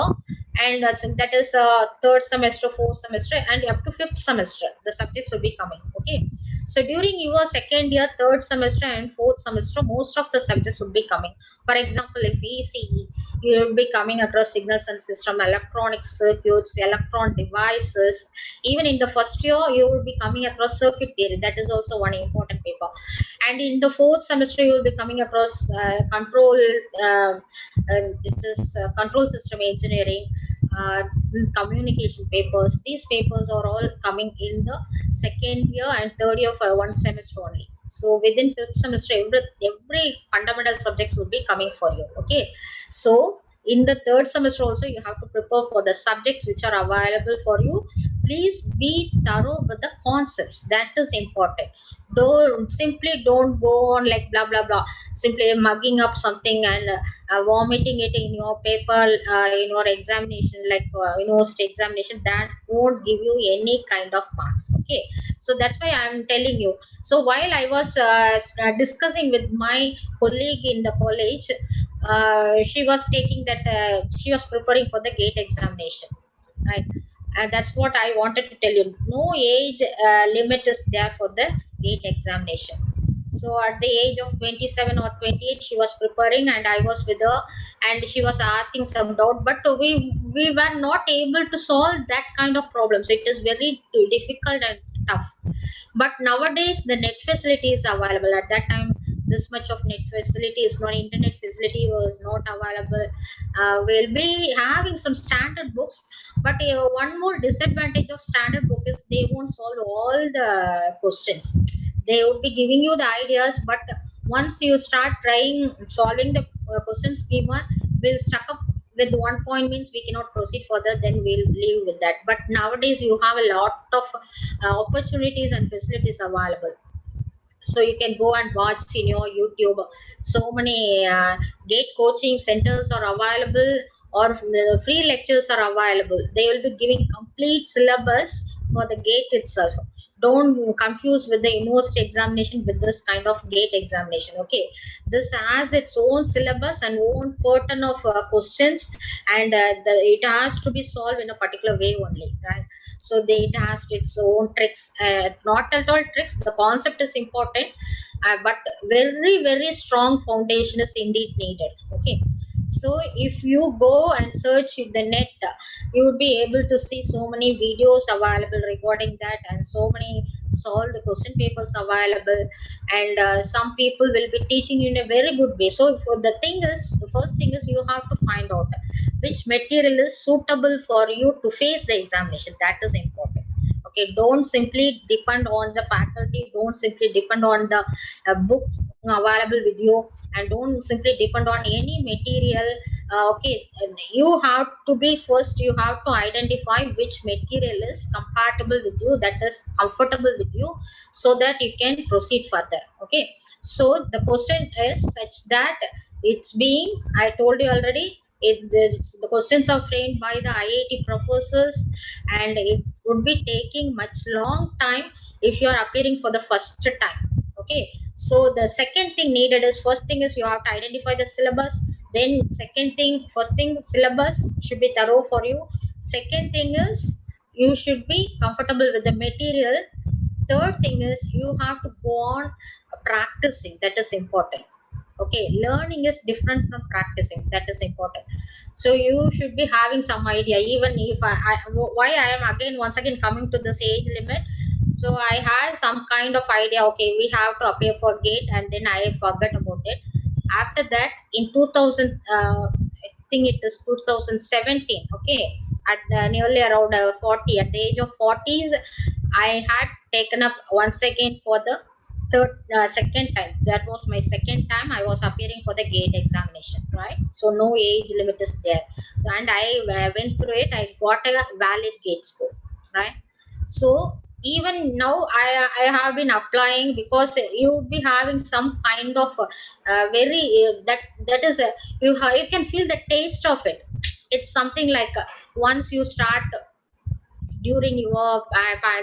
and that is third semester, fourth semester, and up to fifth semester, the subjects will be coming. Okay, so during your second year, third semester and fourth semester, most of the subjects will be coming. For example, if ECE, you will be coming across signals and system, electronic circuits, electron devices. Even in the first year, you will be coming across circuit theory, that is also one important paper. And in the fourth semester, you will be coming across control system engineering, communication papers. These papers are all coming in the second year and third year for one semester only. So within fifth semester, every fundamental subjects will be coming for you. Okay, so in the third semester also, you have to prepare for the subjects which are available for you. Please be thorough with the concepts, that is important. Don't go on like blah blah blah, simply mugging up something and vomiting it in your paper, in your examination, like university examination. That won't give you any kind of marks. Okay, so that's why I'm telling you. So while I was discussing with my colleague in the college, she was taking that she was preparing for the gate examination, right? That's what I wanted to tell you. No age limit is there for the GATE examination. So at the age of 27 or 28, she was preparing, and I was with her, and she was asking some doubt, but we were not able to solve that kind of problems. It is very difficult and tough. But nowadays the net facility is available. At that time, this much of net facility is not, internet facility was not available. We'll be having some standard books, but one more disadvantage of standard book is they won't solve all the questions. They would be giving you the ideas, but once you start trying solving the question schema, we'll stuck up with one point, means we cannot proceed further, then we'll leave with that. But nowadays you have a lot of opportunities and facilities available. So you can go and watch in your YouTube. So many GATE coaching centers are available, or the free lectures are available. They will be giving complete syllabus for the GATE itself. Don't confuse with the university examination with this kind of GATE examination. Okay, this has its own syllabus and own pattern of questions, and it has to be solved in a particular way only, right? So it has its own tricks, not at all tricks. The concept is important, but very strong foundation is indeed needed. Okay, so if you go and search the net, you would be able to see so many videos available regarding that, and so many solved question papers available, and some people will be teaching you in a very good way. So for the first thing is you have to find out which material is suitable for you to face the examination. That is important. Okay, don't simply depend on the faculty, don't simply depend on the books available with you, and don't simply depend on any material. Okay, you have to be first, you have to identify which material is compatible with you, that is comfortable with you, so that you can proceed further. Okay, so the question is such that it's being, I told you already, the questions are framed by the IIT professors, and it would be taking much long time if you are appearing for the first time. Okay, so the second thing needed is, first thing is you have to identify the syllabus. Then second thing, first thing, syllabus should be thorough for you. Second thing is you should be comfortable with the material. Third thing is you have to go on practicing. That is important. Okay, learning is different from practicing. That is important. So you should be having some idea. Even if why I am again once again coming to this age limit. So I had some kind of idea. Okay, we have to appear for GATE, and then I forgot about it. After that, in 2000, I think it is 2017. Okay, at nearly around 40, at the age of 40s, I had taken up once again for the second time. That was my second time I was appearing for the GATE examination, right? So no age limit is there, and I went through it. I got a valid GATE score, right? So even now I have been applying, because you would be having some kind of very that is you can feel the taste of it. It's something like once you start during your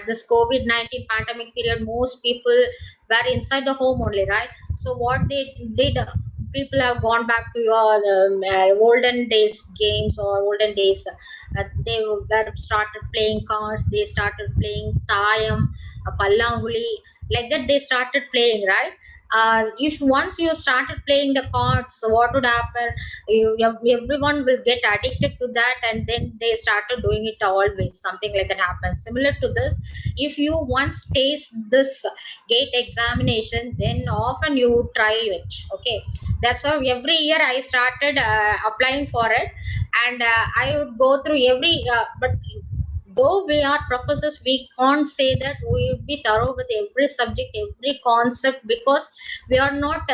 this COVID-19 pandemic period, most people were inside the home only, right? So what they did, people have gone back to your olden days games or olden days. They were started playing cards, they started playing tayam, pallanguli, like that they started playing, right? If once you started playing the cards, so what would happen? Everyone will get addicted to that, and then they started doing it always. Something like that happens. Similar to this, if you once taste this GATE examination, then often you try it. Okay, that's why every year I started applying for it, and I would go through every. But though we are professors, we can't say that we will be thorough with every subject, every concept, because we are not.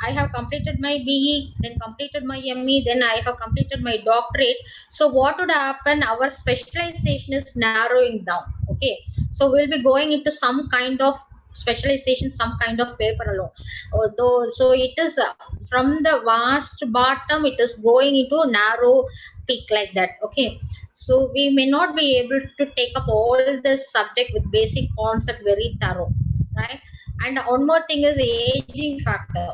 I have completed my BE, then completed my ME, then I have completed my doctorate. So what would happen? Our specialization is narrowing down. Okay, so we'll be going into some kind of specialization, some kind of paper alone. Although, so it is from the vast bottom, it is going into narrow peak like that. Okay, so we may not be able to take up all this subject with basic concept very thorough, right? And one more thing is aging factor.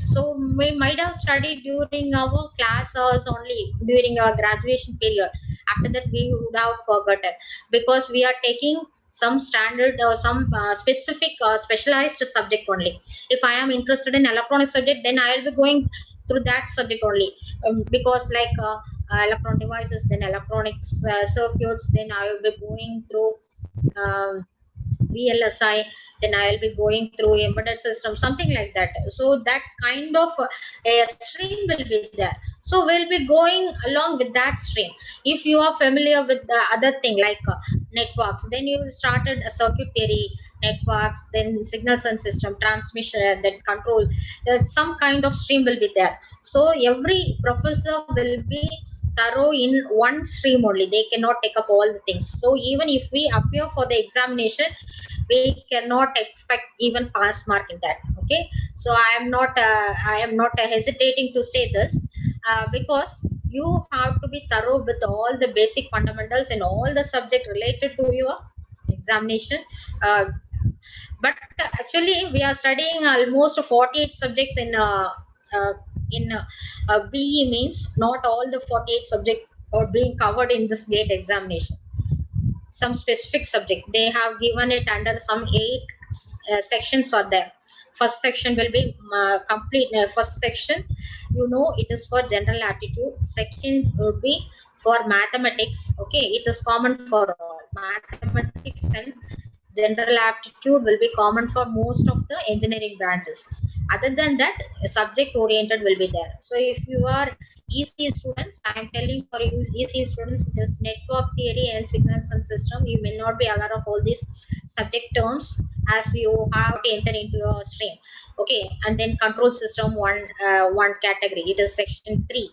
So we might have studied during our class hours only, during our graduation period. After that we would have forgotten, because we are taking some standard or some specific specialized subject only. If I am interested in electronic subject, then I will be going through that subject only, because like electron devices, then electronics circuits, then I will be going through um, VLSI, then I will be going through embedded system, something like that. So that kind of a stream will be there. So we'll be going along with that stream. If you are familiar with the other thing like networks, then you started a circuit theory, networks, then signals and system, transmission, then control. Some kind of stream will be there. So every professor will be thorough in one stream only. They cannot take up all the things. So even if we appear for the examination, we cannot expect even pass mark in that. Okay, so I am not hesitating to say this, because you have to be thorough with all the basic fundamentals and all the subject related to your examination. uh, but actually we are studying almost 48 subjects uh, in BE, means not all the 48 subjects are being covered in this gate examination. Some specific subject they have given it under some 8 sections are there. First section will be complete. First section, it is for general aptitude. Second will be for mathematics. Okay, it is common for all. Mathematics and general aptitude will be common for most of the engineering branches. Other than that, subject oriented will be there. So if you are EC students, I am telling for you EC students, it is network theory and signals and system. You may not be aware of all these subject terms as you have to enter into your stream. Okay, and then control system, one category, it is section 3.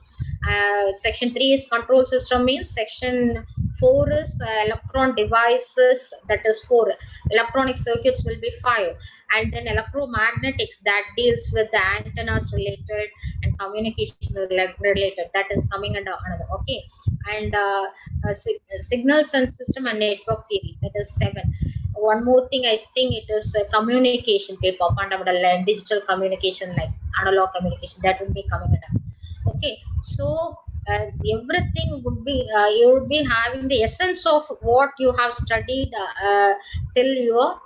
Section 3 is control system, means section 4 is electron devices, that is 4. Electronic circuits will be 5, and then electromagnetics, that deals with the antennas related and communication related, that is coming under another. Okay, and signals and system and network theory, that is 7. One more thing, I think it is a communication paper, fundamental and digital communication, like analog communication, that would be coming under. Okay, so everything would be you would be having the essence of what you have studied till your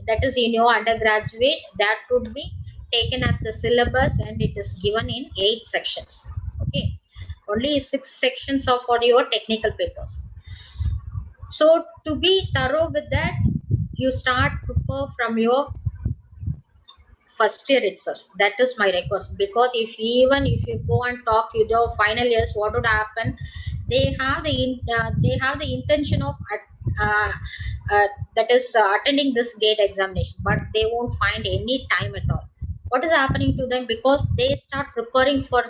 that is in your undergraduate, that would be taken as the syllabus, and it is given in 8 sections. Okay, only 6 sections are for your technical papers. So to be thorough with that, you start prepare from your first year itself. That is my request, because if you go and talk with your final years, what would happen? They have the intention of uh, that is attending this gate examination, but they won't find any time at all. What is happening to them? Because they start preparing for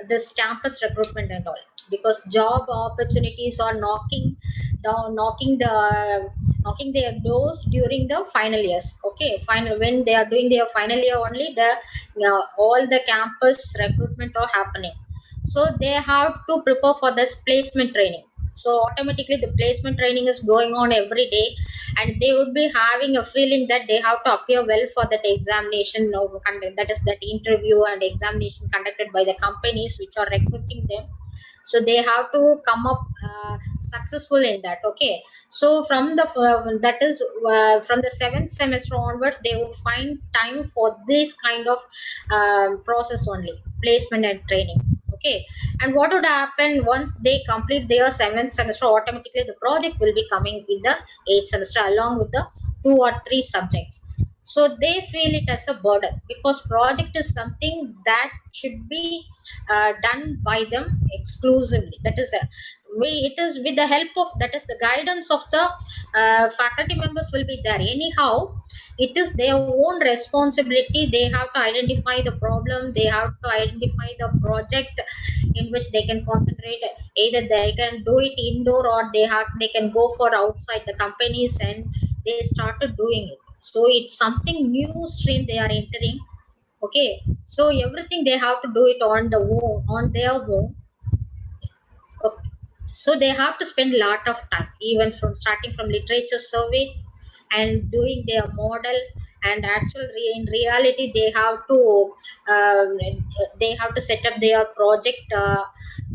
this campus recruitment and all, because job opportunities are knocking down, knocking their doors during the final years. Okay, final, when they are doing their final year only, all the campus recruitment are happening. So they have to prepare for this placement training. So automatically the placement training is going on every day, and they would be having a feeling that they have to appear well for that examination of that is that interview and examination conducted by the companies which are recruiting them. So they have to come up successful in that. Okay, so from the that is from the 7th semester onwards, they would find time for this kind of process only, placement and training. Okay, and what would happen once they complete their 7th semester? Automatically the project will be coming in the 8th semester along with the 2 or 3 subjects. So they feel it as a burden, because project is something that should be done by them exclusively. That is it is with the help of, that is the guidance of the faculty members will be there. Anyhow, it is their own responsibility. They have to identify the problem, they have to identify the project in which they can concentrate. Either they can do it indoor, or they can go for outside the companies, and they started doing it. So it's something new stream they are entering. Okay, so everything they have to do it on their own. Okay. So they have to spend a lot of time, even from starting from literature survey and doing their model, and in reality they have to set up their project,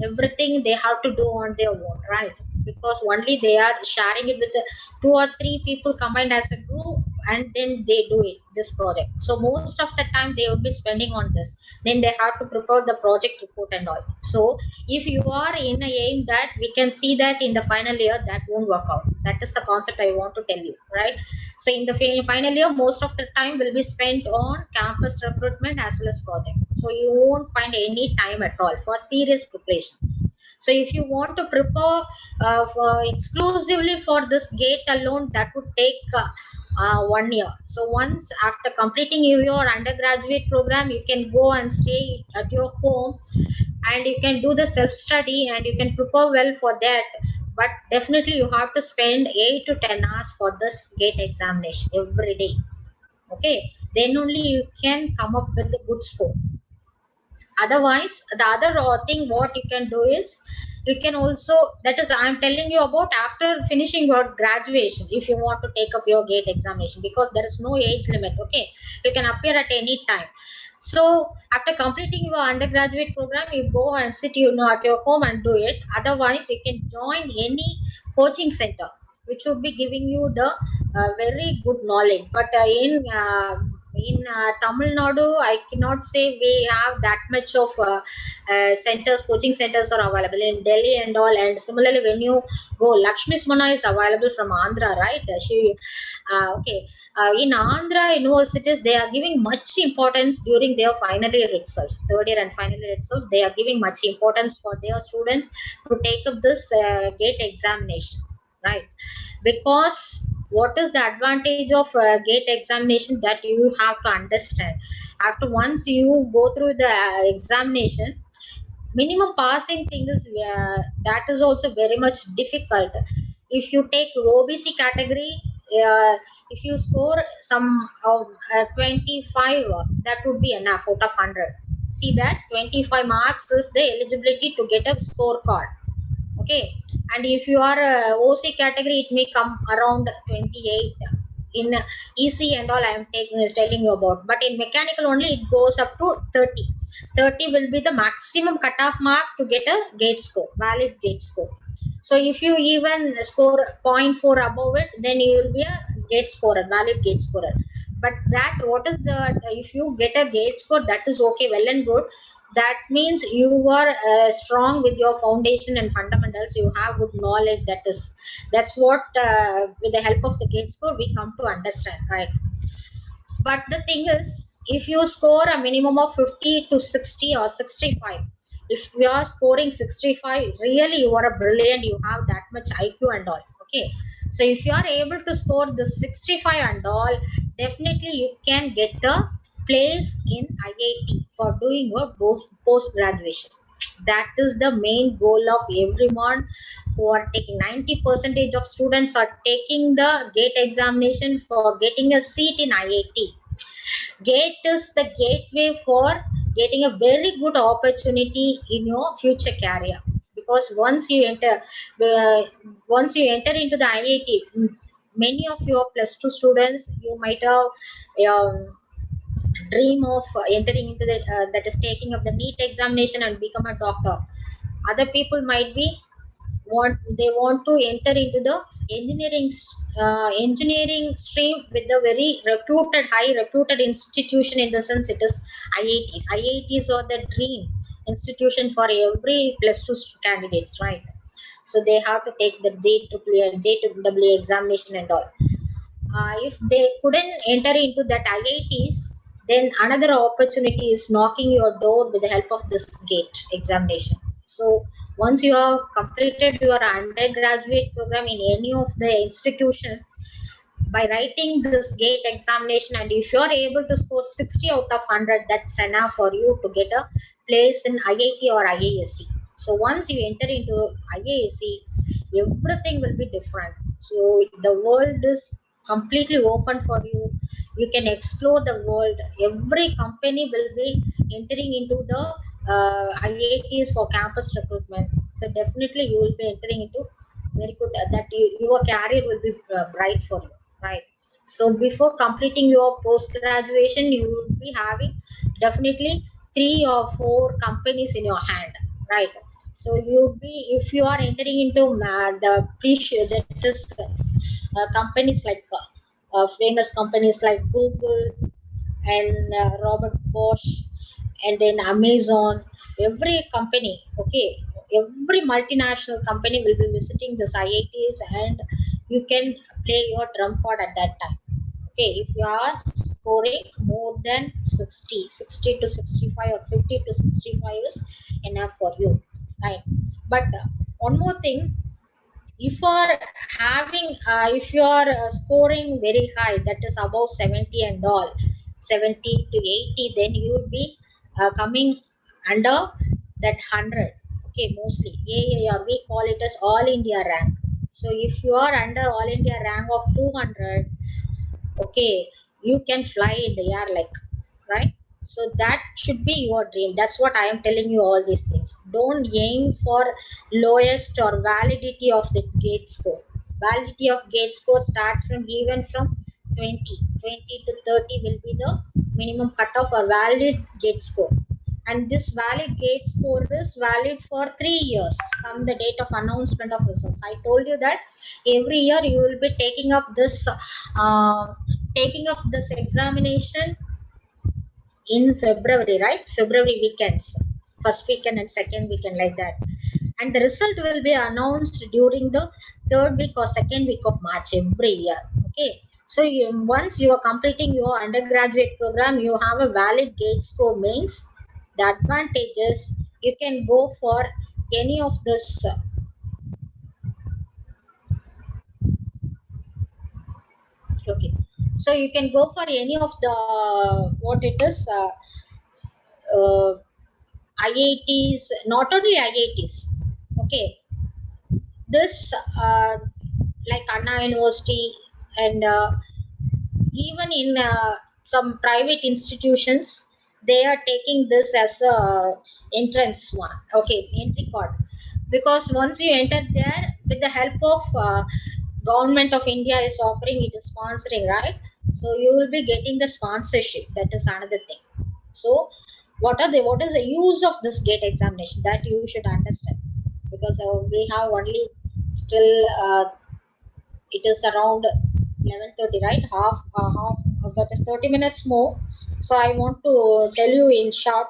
everything they have to do on their own, right? Because only they are sharing it with two or three people combined as a group, and then they do it, this project. So most of the time they will be spending on this, then they have to prepare the project report and all. So if you are in a aim that we can see that in the final year, that won't work out. That is the concept I want to tell you, right? So in the final year, most of the time will be spent on campus recruitment as well as project. So you won't find any time at all for serious preparation. So if you want to prepare exclusively for this gate alone, that would take 1 year. So once after completing your undergraduate program, you can go and stay at your home, and you can do the self study, and you can prepare well for that. But definitely you have to spend 8 to 10 hours for this gate examination every day. Okay, then only you can come up with a good score. Otherwise, the other thing what you can do is, you can also, that is I'm telling you about after finishing your graduation, if you want to take up your gate examination, because there is no age limit. Okay, you can appear at any time. So after completing your undergraduate program, you go and sit at your home and do it. Otherwise, you can join any coaching center which would be giving you the very good knowledge. But in Tamil Nadu, I cannot say we have that much of centers, coaching centers are available in Delhi and all. And similarly, when you go, Lakshmi Smana is available from Andhra, right? Okay. In Andhra universities, they are giving much importance during their final year itself, third year and final year itself. They are giving much importance for their students to take up this gate examination, right? Because what is the advantage of gate examination, that you have to understand. After once you go through the examination, minimum passing thing is that is also very much difficult. If you take OBC category, if you score some 25, that would be enough out of 100. See that 25 marks is the eligibility to get a scorecard. Okay, and if you are OC category, it may come around 28. In EC and all, I am telling you about, but in mechanical only it goes up to 30. 30 will be the maximum cutoff mark to get a gate score, valid gate score. So if you even score 0.4 above it, then you will be a gate scorer, valid gate scorer. But that, what is the, if you get a gate score, that is okay, well and good. That means you are strong with your foundation and fundamentals. You have good knowledge. That's what with the help of the gate score we come to understand, right? But the thing is, if you score a minimum of 50 to 60 or 65, if you are scoring 65, really you are a brilliant, you have that much IQ and all. Okay, so if you are able to score the 65 and all, definitely you can get a place in IIT for doing your post graduation. That is the main goal of everyone who are taking. 90% of students are taking the gate examination for getting a seat in IIT. Gate is the gateway for getting a very good opportunity in your future career. Because once you enter into the IIT, many of your plus 2 students, you might have um, dream of entering into that is taking up the NEET examination and become a doctor. Other people might be want to enter into the engineering stream with a very high reputed institution. In the sense, it is IITs are the dream institution for every plus 2 candidates, right? So they have to take the JEE examination and all. If they couldn't enter into that IITs, then another opportunity is knocking your door with the help of this GATE examination. So once you have completed your undergraduate program in any of the institution, by writing this GATE examination, and if you are able to score 60 out of 100, that's enough for you to get a place in IIT or IISc. So once you enter into IISc, everything will be different. So the world is completely open for you. You can explore the world. Every company will be entering into the IITs for campus recruitment. So definitely you will be entering into very good, your career will be bright for you, right? So before completing your post graduation, you will be having definitely 3 or 4 companies in your hand, right? So you be, if you are entering into the pre, that is companies like famous companies like Google and Robert Bosch, and then Amazon, every company, okay, every multinational company will be visiting this IITs, and you can play your trump card at that time. Okay, if you are scoring more than 60 to 65 or 50 to 65 is enough for you, right? But one more thing, if you are having if you are scoring very high, that is above 70 and all, 70 to 80, then you will be coming under that 100. Okay, mostly yeah, we call it as all India rank. So if you are under all India rank of 200, okay, you can fly in the air, like, right? So that should be your dream. That's what I am telling you, all these things. Don't aim for lowest or validity of the gate score. Validity of gate score starts from even from 20 to 30 will be the minimum cutoff or valid gate score. And this valid gate score is valid for 3 years from the date of announcement of results. I told you that every year you will be uh, taking up this examination in February, right? February weekends, first weekend and second weekend, like that. And the result will be announced during the third week or second week of March every year. Okay. So once you are completing your undergraduate program, you have a valid gate score, means the advantages you can go for any of this. Okay. So you can go for any of the what it is. Uh, IITs, not only IITs, okay, this like Anna University, and even in some private institutions, they are taking this as a entrance one, okay, entry card. Because once you enter there, with the help of government of India is offering, it is sponsoring, right? So you will be getting the sponsorship. That is another thing. So what is the use of this gate examination, that you should understand. Because we have only still it is around 11:30, right? Half that is 30 minutes more. So I want to tell you in short.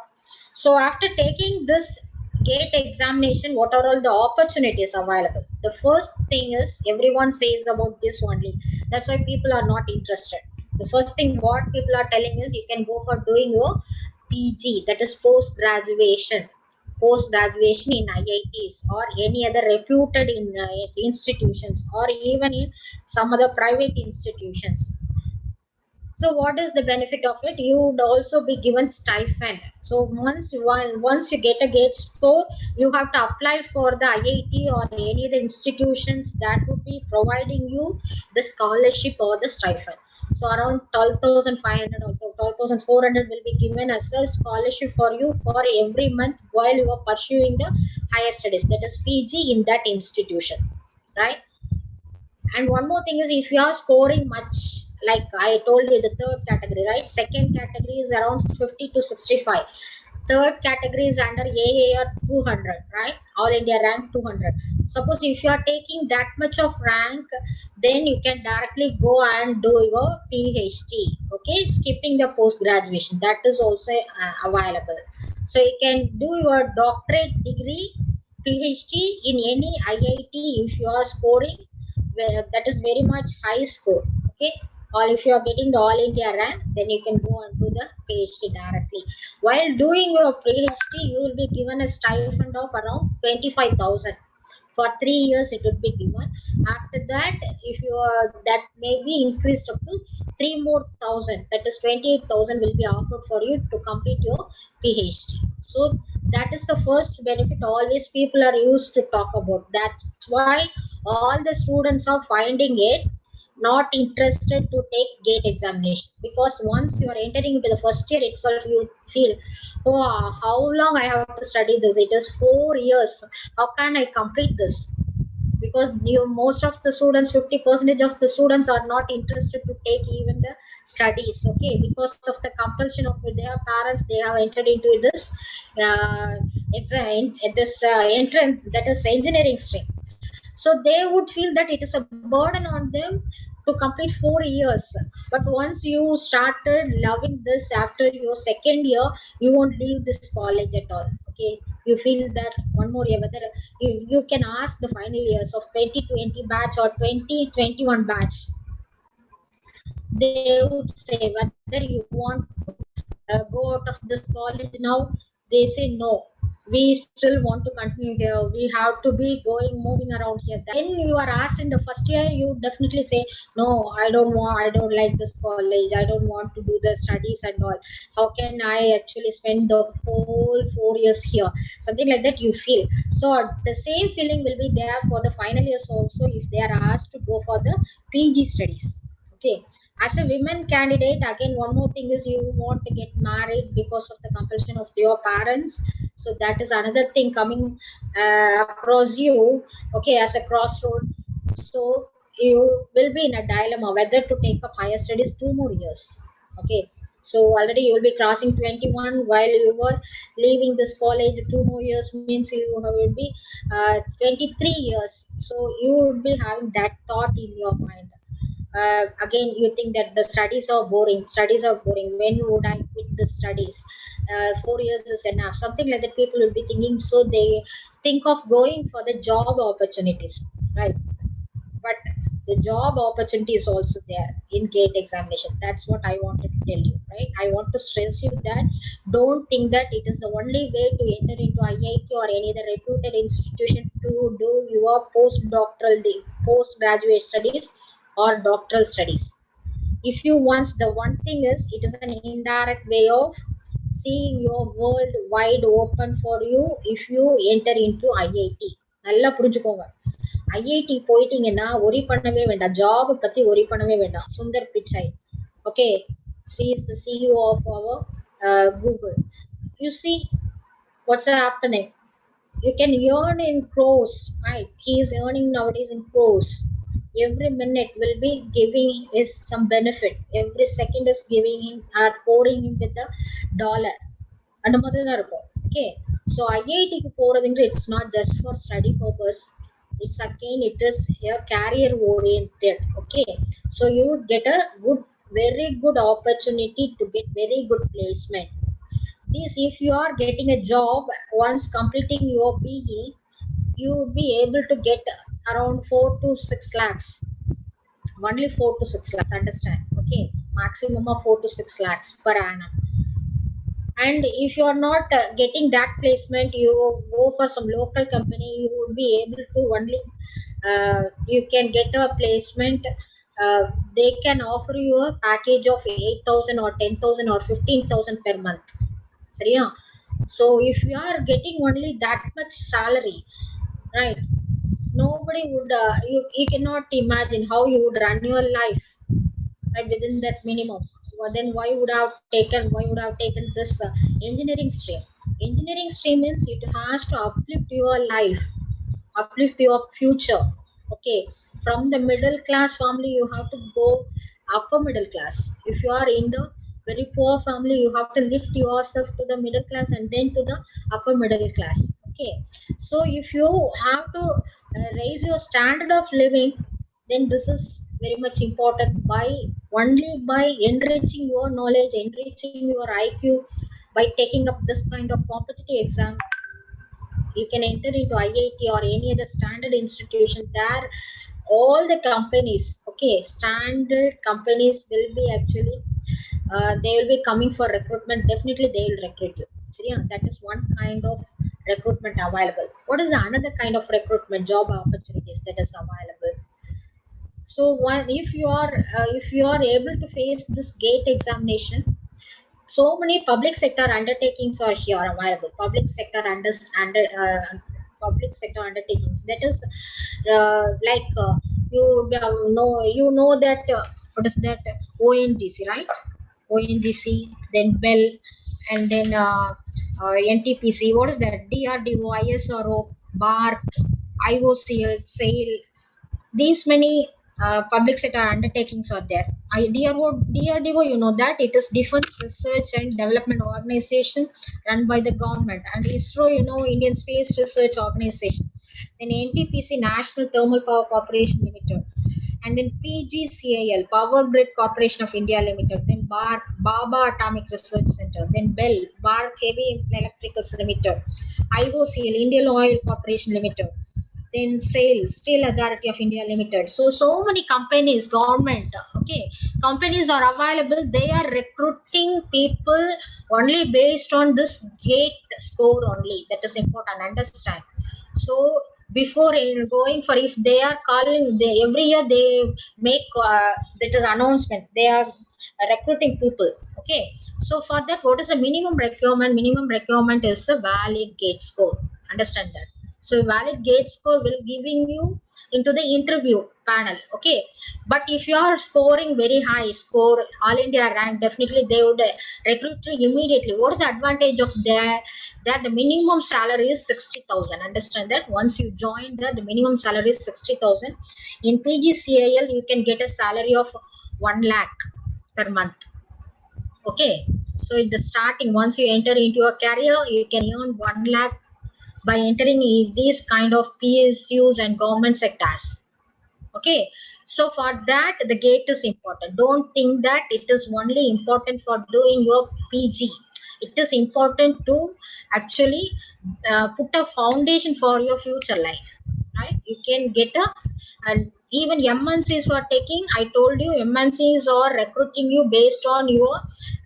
So after taking this gate examination, what are all the opportunities available? The first thing is, everyone says about this only, that's why people are not interested. The first thing what people are telling is, you can go for doing your PG, that is post graduation in IITs or any other reputed institutions, or even in some other private institutions. So what is the benefit of it? You would also be given stipend. So once you get a gate score, you have to apply for the IIT or any of the institutions that would be providing you the scholarship or the stipend. So around 12,500 or 12,400 will be given as a scholarship for you for every month while you are pursuing the higher studies, that is PG in that institution, right? And one more thing is, if you are scoring much, like I told you, the third category, right? Second category is around 50 to 65. Third category is under AAR 200, right? All India rank 200. Suppose if you are taking that much of rank, then you can directly go and do your PhD, okay? Skipping the post graduation, that is also available. So you can do your doctorate degree, PhD in any IIT if you are scoring that is very much high score, okay? Or if you are getting the all India rank, then you can go and do the PhD directly. While doing your PhD, you will be given a stipend of around 25,000 for 3 years. It would be given. After that, if you are, that may be increased up to 3 more thousand, that is 28,000 will be offered for you to complete your PhD. So that is the first benefit always people are used to talk about. That's why all the students are finding it not interested to take gate examination, because once you are entering into the first year itself, you feel, oh, how long I have to study this? It is 4 years. How can I complete this? because most of the students, 50% of the students are not interested to take even the studies, okay, because of the compulsion of their parents. They have entered into this entrance, that is engineering stream. So they would feel that it is a burden on them to complete 4 years. But once you started loving this after your second year, you won't leave this college at all, okay. You feel that one more year, whether you can ask the final years of 2020 batch or 2021 batch, they would say whether you want to go out of this college now. They say no, we still want to continue here, we have to be moving around here. Then you are asked in the first year, you definitely say no, I don't like this college, I don't want to do the studies and all. How can I actually spend the whole 4 years here, something like that you feel. So the same feeling will be there for the final years also, if they are asked to go for the PG studies, okay. As a women candidate, again one more thing is you want to get married because of the compulsion of your parents. So that is another thing coming across you, okay, as a crossroad. So you will be in a dilemma whether to take up higher studies 2 more years, okay. So already you will be crossing 21 while you were leaving this college. 2 more years means you will be 23 years. So you would be having that thought in your mind. Again you think that the studies are boring, when would I quit the studies, 4 years is enough, something like that people will be thinking. So they think of going for the job opportunities, right? But the job opportunity is also there in GATE examination. That's what I wanted to tell you, right? I want to stress you that don't think that it is the only way to enter into IIT or any other reputed institution to do your postgraduate studies or doctoral studies. If you once, the one thing is, it is an indirect way of seeing your world wide open for you if you enter into IIT. நல்லா புரிஞ்சுக்கோங்க. IIT போயிட்டீங்கன்னா worry பண்ணவே வேண்டாம், job பத்தி worry பண்ணவே வேண்டாம். Sundar Pichai, okay, she is the CEO of our Google. You see what's happening. You can earn in crores, right? He is earning nowadays in crores. Every minute will be giving is some benefit, every second is giving him or pouring him with the dollar. அந்த மாதிரி தான் இருக்கும், okay. So IITக்கு போறதுங்க, it's not just for study purpose, it's again it is a career oriented, okay. So you would get a very good opportunity to get very good placement. This, if you are getting a job once completing your BE, you would be able to get around 4 to 6 lakhs, only 4 to 6 lakhs, understand, okay, maximum of 4 to 6 lakhs per annum. And if you are not getting that placement, you go for some local company, you would be able to only you can get a placement. They can offer you a package of 8,000 or 10,000 or 15,000 per month. Seriya? So if you are getting only that much salary, right, nobody would you cannot imagine how you would run your life, right, within that minimum. Well, then why would I have taken this engineering stream? Engineering stream means it has to uplift your life, uplift your future, okay. From the middle class family you have to go upper middle class. If you are in the very poor family, you have to lift yourself to the middle class and then to the upper middle class, okay. So if you have to raise your standard of living, then this is very much important. By only by enriching your knowledge, enriching your IQ, by taking up this kind of competitive exam, you can enter into IIT or any other standard institution. There all the companies, okay, standard companies will be actually they will be coming for recruitment. Definitely they will recruit you. So yeah, that is one kind of recruitment available. What is the another kind of recruitment job opportunities that is available? So one, if you are able to face this GATE examination, so many public sector undertakings are here available. Public sector undertakings, that is like you know that what is that, ONGC, right? ONGC, then Bell, and then NTPC. What is that? DRDO, ISRO, BARC, IOCL, SAIL, these many public sector undertakings are there. DRDO, you know that it is Defense Research and Development Organization run by the government, and ISRO, you know, Indian Space Research Organization. Then NTPC, National Thermal Power Corporation Limited, and then PGCIL, Power Grid Corporation of India Limited, then Baba Atomic Research Center, then BEL, Bharat Heavy Electricals Limited, IOCL, Indian Oil Corporation Limited, then SAIL, Steel Authority of India Limited. So many companies, government, okay, companies are available. They are recruiting people only based on this GATE score only. That is important, understand. So before going for, if they are calling, they every year they make that is announcement, they are recruiting people. Okay, so for that, what is the minimum requirement? Minimum requirement is a valid GATE score, understand that. So valid GATE score will giving you into the interview panel. Okay, but if you are scoring very high score, all India rank, definitely they would recruit you immediately. What is the advantage of that the minimum salary is 60,000, understand that. Once you join the minimum salary is 60,000. In PGCIL you can get a salary of 1 lakh per month. Okay, so in the starting, once you enter into a career, you can earn 1 lakh by entering in these kind of PSUs and government sectors. Okay, so for that the GATE is important. Don't think that it is only important for doing your PG. It is important to actually put a foundation for your future life, right? You can get a, and even MNCs are taking, I told you, MNCs are recruiting you based on your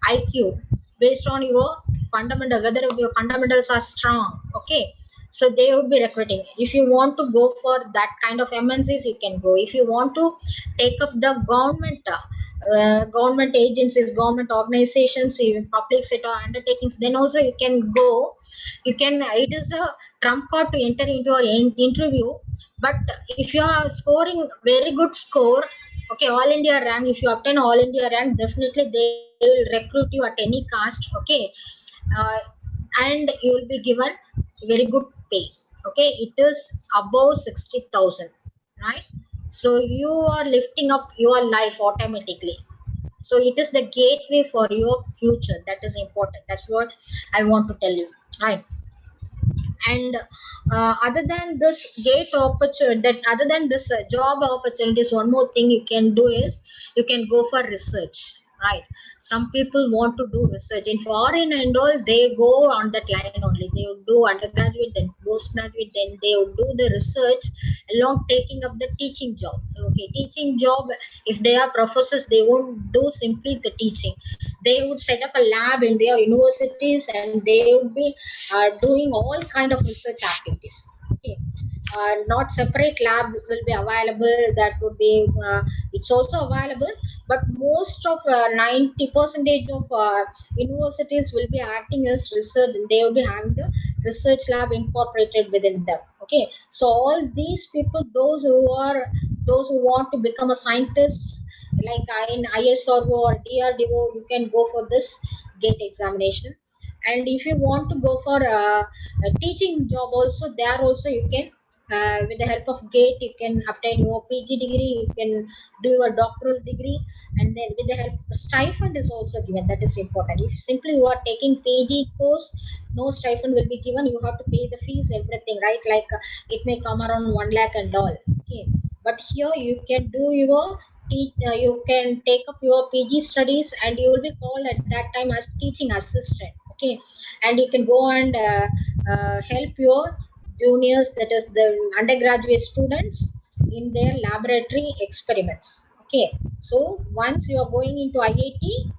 IQ, based on your fundamental, whether your fundamentals are strong. Okay, so they would be recruiting. If you want to go for that kind of MNCs, you can go. If you want to take up the government agencies, government organizations, even public sector undertakings, then also you can go. You can, it is a trump card to enter into an interview. But if you are scoring very good score, okay, all India rank, if you obtain all India rank, definitely they will recruit you at any cost. Okay, uh, and you will be given very good pay. Okay, it is above 60,000, right? So you are lifting up your life automatically. So it is the gateway for your future. That is important. That's what I want to tell you, right? And other than this gate opportunity, that other than this job opportunities, one more thing you can do is you can go for research, right? Some people want to do research in foreign and all, they go on that line only. They would do undergraduate, then postgraduate, then they would do the research along taking up the teaching job. Okay, teaching job, if they are professors, they won't do simply the teaching. They would set up a lab in their universities, and they would be doing all kind of research activities. Okay, not separate lab will be available. That would be it's also available, but most of 90% of universities will be acting as research. They will be having the research lab incorporated within them. Okay, so all these people, those who want to become a scientist, like in ISRO or DRDO, you can go for this GATE examination. And if you want to go for a teaching job also, there also you can, with the help of GATE, you can obtain your PG degree, you can do your doctoral degree, and then with the help, stipend is also given. That is important. If simply you are taking PG course, no stipend will be given. You have to pay the fees, everything, right? Like it may come around 1 lakh and all. Okay, but here you can do your you can take up your PG studies, and you will be called at that time as teaching assistant. Okay, and you can go and help your juniors, that is the undergraduate students, in their laboratory experiments. Okay, so once you are going into IIT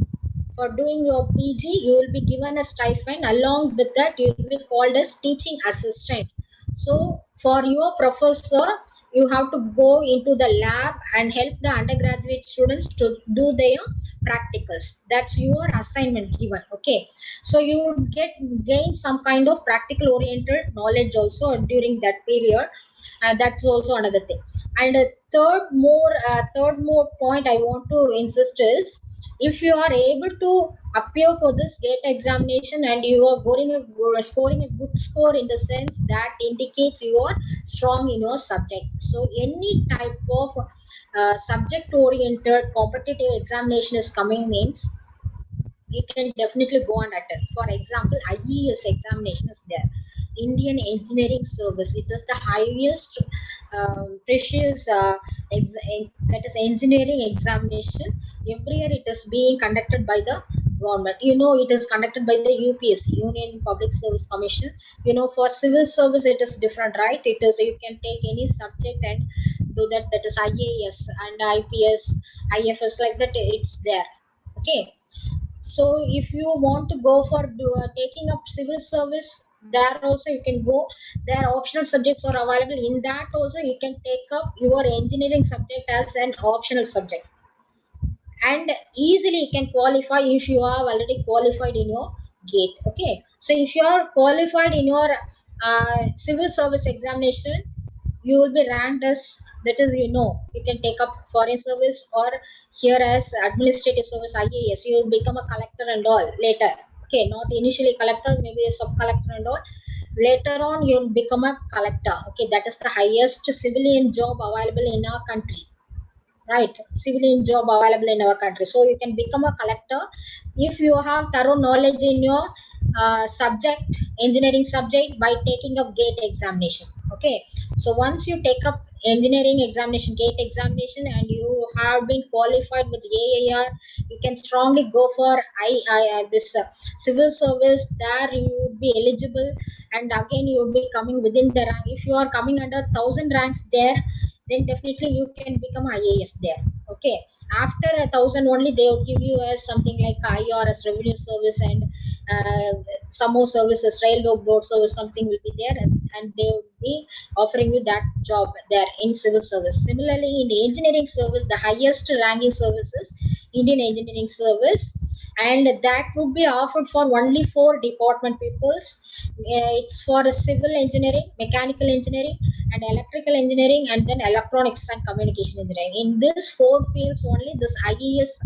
for doing your PG, you will be given a stipend. Along with that, you will be called as teaching assistant. So for your professor, you have to go into the lab and help the undergraduate students to do their practicals. That's your assignment given. Okay, so you would gain some kind of practical oriented knowledge also during that period. That's also another thing. And third more point I want to insist is, If you are able to appear for this GATE examination and you are scoring a good score, in the sense that indicates you are strong in your subject. So any type of subject oriented competitive examination is coming means you can definitely go and attend. For example, IES examination is there. Indian Engineering Service. It is the highest precious that is engineering examination. Every year it is being conducted by the government. You know, it is conducted by the UPSC, Union Public Service Commission. You know, for civil service it is different, right? It is, you can take any subject and do that. That is IAS and IPS, IFS, like that. It's there. Okay. So if you want to go for taking up civil service, there also you can go. There are optional subjects are available. In that also you can take up your engineering subject as an optional subject, and easily you can qualify if you are already qualified in your GATE. Okay, so if you are qualified in your civil service examination, you will be ranked as, that is, you know, you can take up foreign service, or here as administrative service, IAS. You will become a collector and all later. Okay, not initially collector, maybe a sub collector and all. Later on you will become a collector. Okay, that is the highest civilian job available in our country, right? Civilian job available in our country. So you can become a collector if you have thorough knowledge in your subject, engineering subject, by taking up GATE examination. Okay, so once you take up engineering examination, GATE examination, and you have been qualified with AAR, you can strongly go for this civil service. There you would be eligible, and again you will be coming within the rank. If you are coming under 1000 ranks there, then definitely you can become IAS there. Okay, after 1000 only they will give you as something like IRS, revenue service, and some more services, railway board service, something will be there, and they will be offering you that job there in civil service. Similarly, in the engineering service, the highest ranking service is Indian Engineering Service, and that would be offered for only 4 department peoples. It's for civil engineering, mechanical engineering, and electrical engineering, and then electronics and communication engineering. In these 4 fields only, this IES,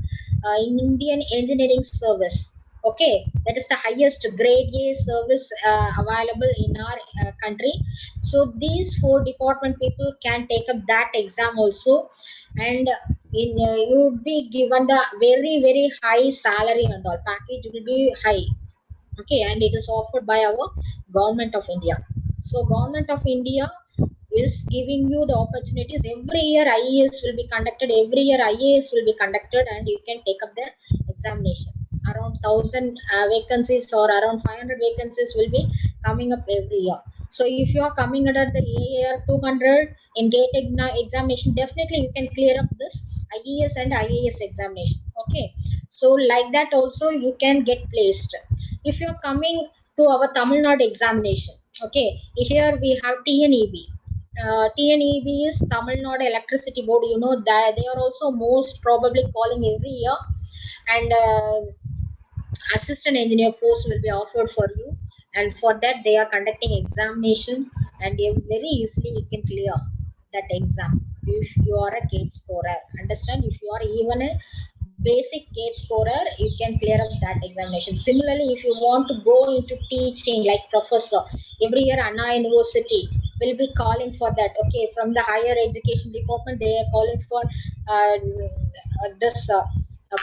Indian Engineering Service, okay, that is the highest grade A service available in our country. So these 4 department people can take up that exam also, and you would be given the very very high salary, and all package will be high. Okay, and it is offered by our government of India. So government of India is giving you the opportunities. Every year IES will be conducted, every year IAS will be conducted, and you can take up the examination. Around 1000 vacancies or around 500 vacancies will be coming up every year. So if you are coming under the AAR 200 in GATE examination, definitely you can clear up this IES and IAS examination. Okay, so like that also you can get placed. If you are coming to our Tamil Nadu examination, okay, here we have TNEB. TNEB is Tamil Nadu Electricity Board. You know that they are also most probably calling every year, and assistant engineer post will be offered for you, and for that they are conducting examination, and very easily you can clear that exam if you are a GATE scorer. Understand? If you are even a basic GATE scorer, you can clear up that examination. Similarly, if you want to go into teaching like professor, every year Anna University will be calling for that. Okay, from the higher education department they are calling for this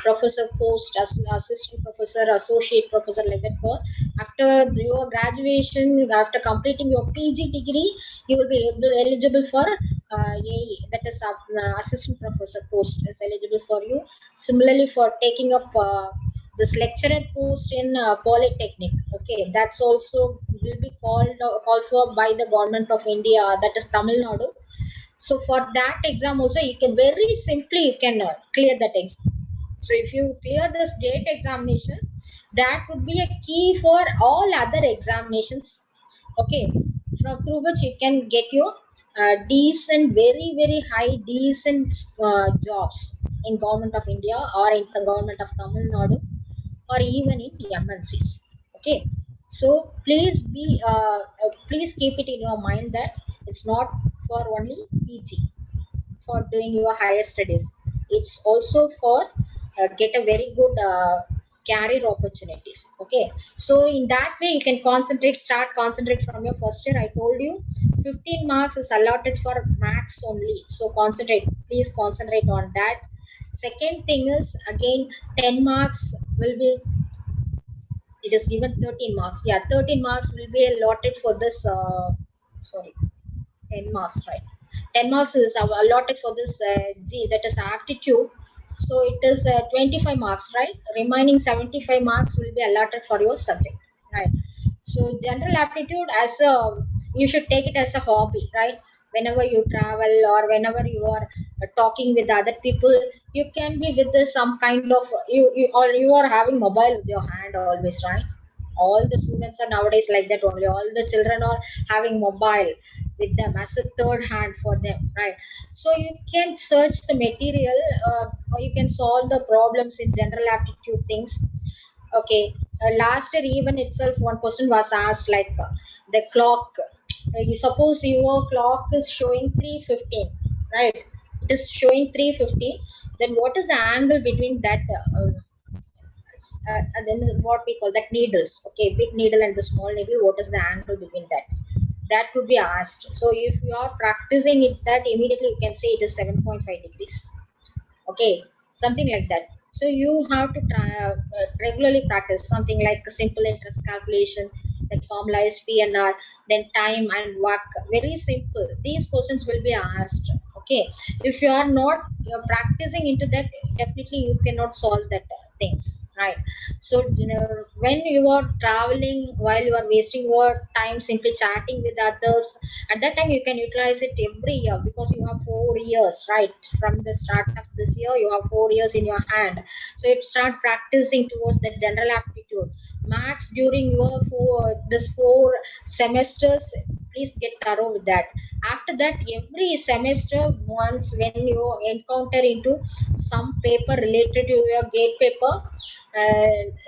professor post, as assistant professor, associate professor, like that. For after your graduation, after completing your PG degree, you will be eligible for AE, that is assistant professor post is eligible for you. Similarly, for taking up this lecturer post in Polytechnic, okay, that's also will be called for by the government of India, that is Tamil Nadu. So for that exam also, you can very simply you can clear that exam. So if you clear this GATE examination, that would be a key for all other examinations. Okay, through which you can get your decent, very very high decent jobs in government of India, or in the government of Tamil Nadu, or even in MNCs. Okay, so please keep it in your mind that it's not for only PG, for doing your higher studies. It's also for get a very good career opportunities. Okay, so in that way you can start concentrate from your first year. I told you 15 marks is allotted for max only, so please concentrate on that. Second thing is, again, 10 marks will be, it is given 13 marks. Yeah, 13 marks will be allotted for this 10 marks, right? 10 marks is allotted for this G, that is aptitude. So it is 25 marks, right? Remaining 75 marks will be allotted for your subject, right? So general aptitude, as a, you should take it as a hobby, right? Whenever you travel or whenever you are talking with other people, you can be with some kind of, or you are having mobile with your hand always, right? All the students are nowadays like that only. All the children are having mobile with them as a third hand for them, right? So you can search the material, or you can solve the problems in general aptitude things. Okay, last year even itself one question was asked, like the clock. You suppose your clock is showing 3:15, right? It is showing 3:15. Then what is the angle between that? And then what we call that needles. Okay, big needle and the small needle. What is the angle between that? That would be asked. So if you are practicing it, that immediately you can say it is 7.5 degrees. Okay, something like that. So you have to regularly practice something like a simple interest calculation, that formula is PNR, then time and work. Very simple. These questions will be asked. Okay, if you are not, you're practicing into that, definitely you cannot solve that things, right? So when you are traveling, while you are wasting your time simply chatting with others, at that time you can utilize it every year, because you have 4 years, right? From the start of this year you have 4 years in your hand. So you start practicing towards the general aptitude max during your four semesters. Please get thorough with that. After that, every semester, once when you encounter into some paper related to your gate paper,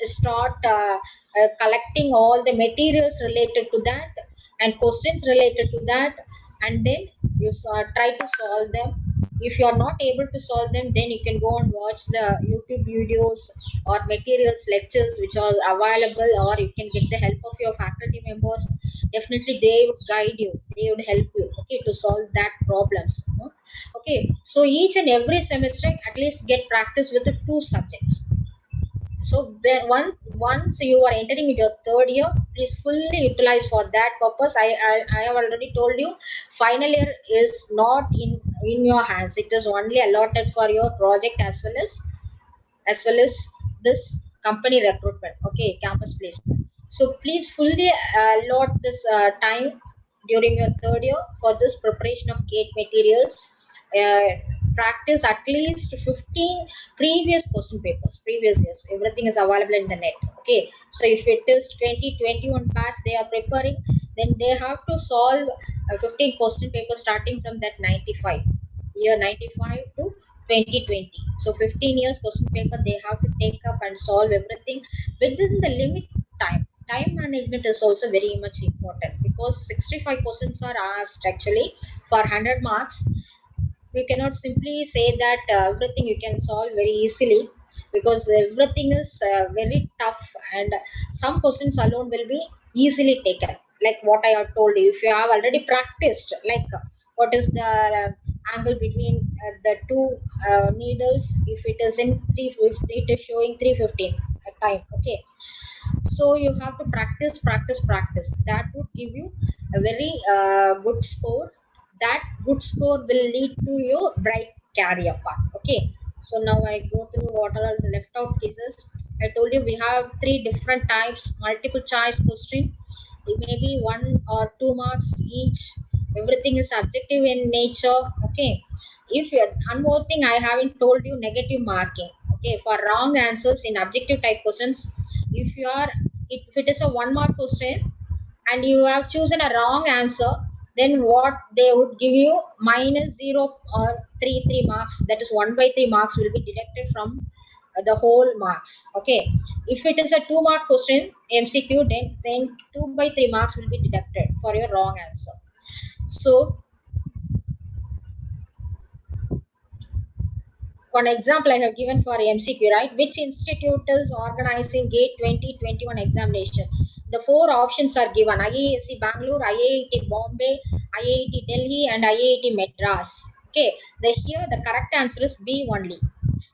start collecting all the materials related to that and questions related to that, and then you try to solve them. If you are not able to solve them, then you can go and watch the YouTube videos or materials lectures which are available, or you can get the help of your faculty members. Definitely they would guide you, they would help you, okay, to solve that problems. Okay, so each and every semester at least get practice with the two subjects. So when once you are entering into your third year, please fully utilize for that purpose. I have already told you, final year is not in your hands. It is only allotted for your project as well as this company recruitment. Okay, campus placement. So please fully allot this time during your third year for this preparation of gate materials. uh, Practice at least 15 previous question papers, previous years. Everything is available in the net. Okay, so if it is 2021 batch they are preparing, then they have to solve 15 question papers starting from that 95 year 95 to 2020. So 15 years question paper they have to take up and solve everything within the limit time. Time management is also very much important, because 65 questions are asked actually for 100 marks. We cannot simply say that everything you can solve very easily, because everything is very tough, and some questions alone will be easily taken, like what I have told you. If you have already practiced, like what is the angle between the two needles, if it is in 350, it is showing 315 at time. Okay, so you have to practice. That would give you a very good score. That good score will lead to your bright career path. Okay, so now I go through what are all the left out cases. I told you we have three different types: multiple choice question, it may be 1 or 2 marks each. Everything is subjective in nature. Okay, if you, one more thing I haven't told you, negative marking. Okay, for wrong answers in objective type questions, if you are, if it is a 1 mark question and you have chosen a wrong answer, then what they would give you minus 0.33 marks, that is 1/3 marks will be deducted from the whole marks. Okay, if it is a 2 mark question MCQ, then 2/3 marks will be deducted for your wrong answer. So one example I have given for MCQ, right? Which institute is organizing GATE 2021 examination? The four options are given: IISc Bangalore, IIT Bombay, IIT Delhi, and IIT Madras. Okay, here the correct answer is B only.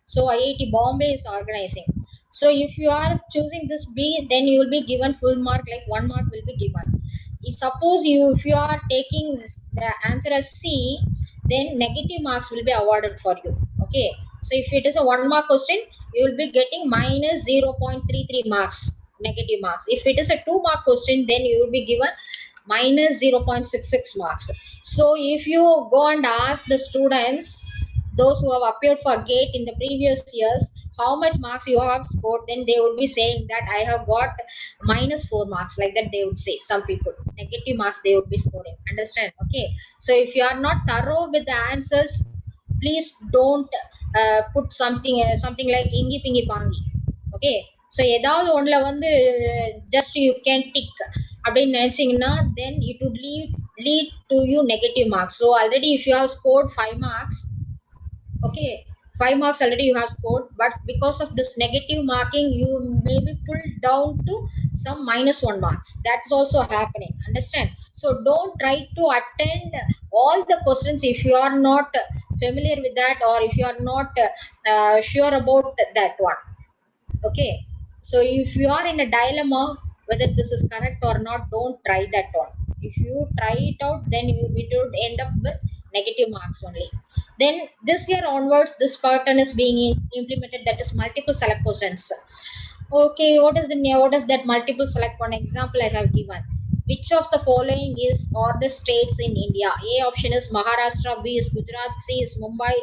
So IIT Bombay is organizing. So if you are choosing this B, then you will be given full mark, like 1 mark will be given. Suppose if you are taking the answer as C, then negative marks will be awarded for you. Okay, so if it is a 1 mark question, you will be getting minus 0.33 marks, negative marks. If it is a 2 mark question, then you will be given minus 0.66 marks. So if you go and ask the students, those who have appeared for GATE in the previous years, how much marks you have scored, then they would be saying that I have got minus 4 marks, like that they would say. Some people negative marks they would be scoring, understand? Okay, so if you are not thorough with the answers, please don't put something like ingi pingi pangi. Okay, so ஏதாவது ஒண்ணுல வந்து just you can tick அப்படின்னு நினைச்சீங்கன்னா, then it would lead to you negative marks. So already if you have scored 5 marks, okay, 5 marks already you have scored, but because of this negative marking, you may be pulled down to some minus 1 marks. That's also happening, understand? So don't try to attend all the questions if you are not familiar with that, or if you are not sure about that one. Okay, so if you are in a dilemma whether this is correct or not, don't try that one. If you try it out, then it would end up with negative marks only. Then this year onwards, this pattern is being implemented, that is multiple select questions. Okay, what is that multiple select? One example I have given. Which of the following are the states in India? A option is Maharashtra, B is Gujarat, C is Mumbai,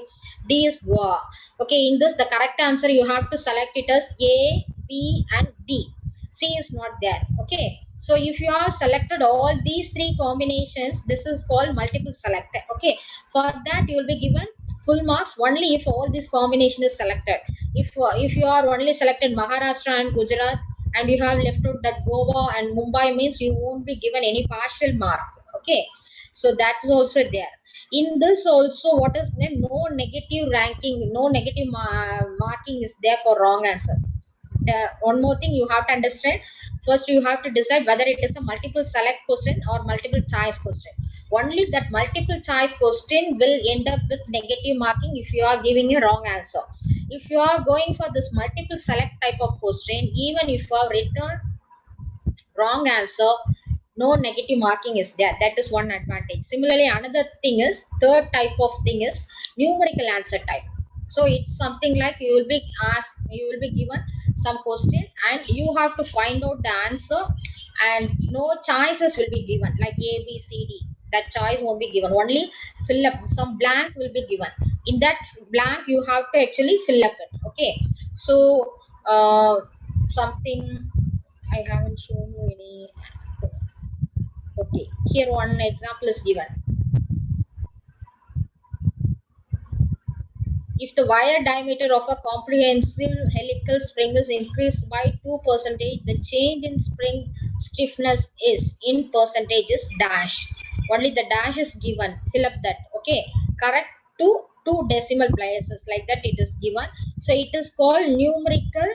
D is Goa. Okay, in this the correct answer you have to select it as A, B and D. C is not there. Okay, so if you have selected all these three combinations, this is called multiple select. Okay, for that you will be given full marks only if all this combination is selected. If you are only selected Maharashtra and Gujarat, and you have left out that Goa and Mumbai, means you won't be given any partial mark. Okay, so that's also there. In this also, what is there? No negative ranking, no negative marking is there for wrong answer. One more thing you have to understand, first you have to decide whether it is a multiple select question or multiple choice question. Only that multiple choice question will end up with negative marking if you are giving a wrong answer. If you are going for this multiple select type of question, even if you have written wrong answer, no negative marking is there. That is one advantage. Similarly, another thing is, third type of thing is numerical answer type. So it's something like you will be asked, you will be given some question and you have to find out the answer, and no choices will be given like A, B, C, D. That choice won't be given, only fill up some blank will be given. In that blank you have to actually fill up it. Okay, so something I haven't shown you any. Okay, here one example is given. If the wire diameter of a comprehensive helical spring is increased by 2%, the change in spring stiffness is in percentages dash. Only the dash is given. Fill up that. Okay, correct to 2 decimal places, like that it is given. So it is called numerical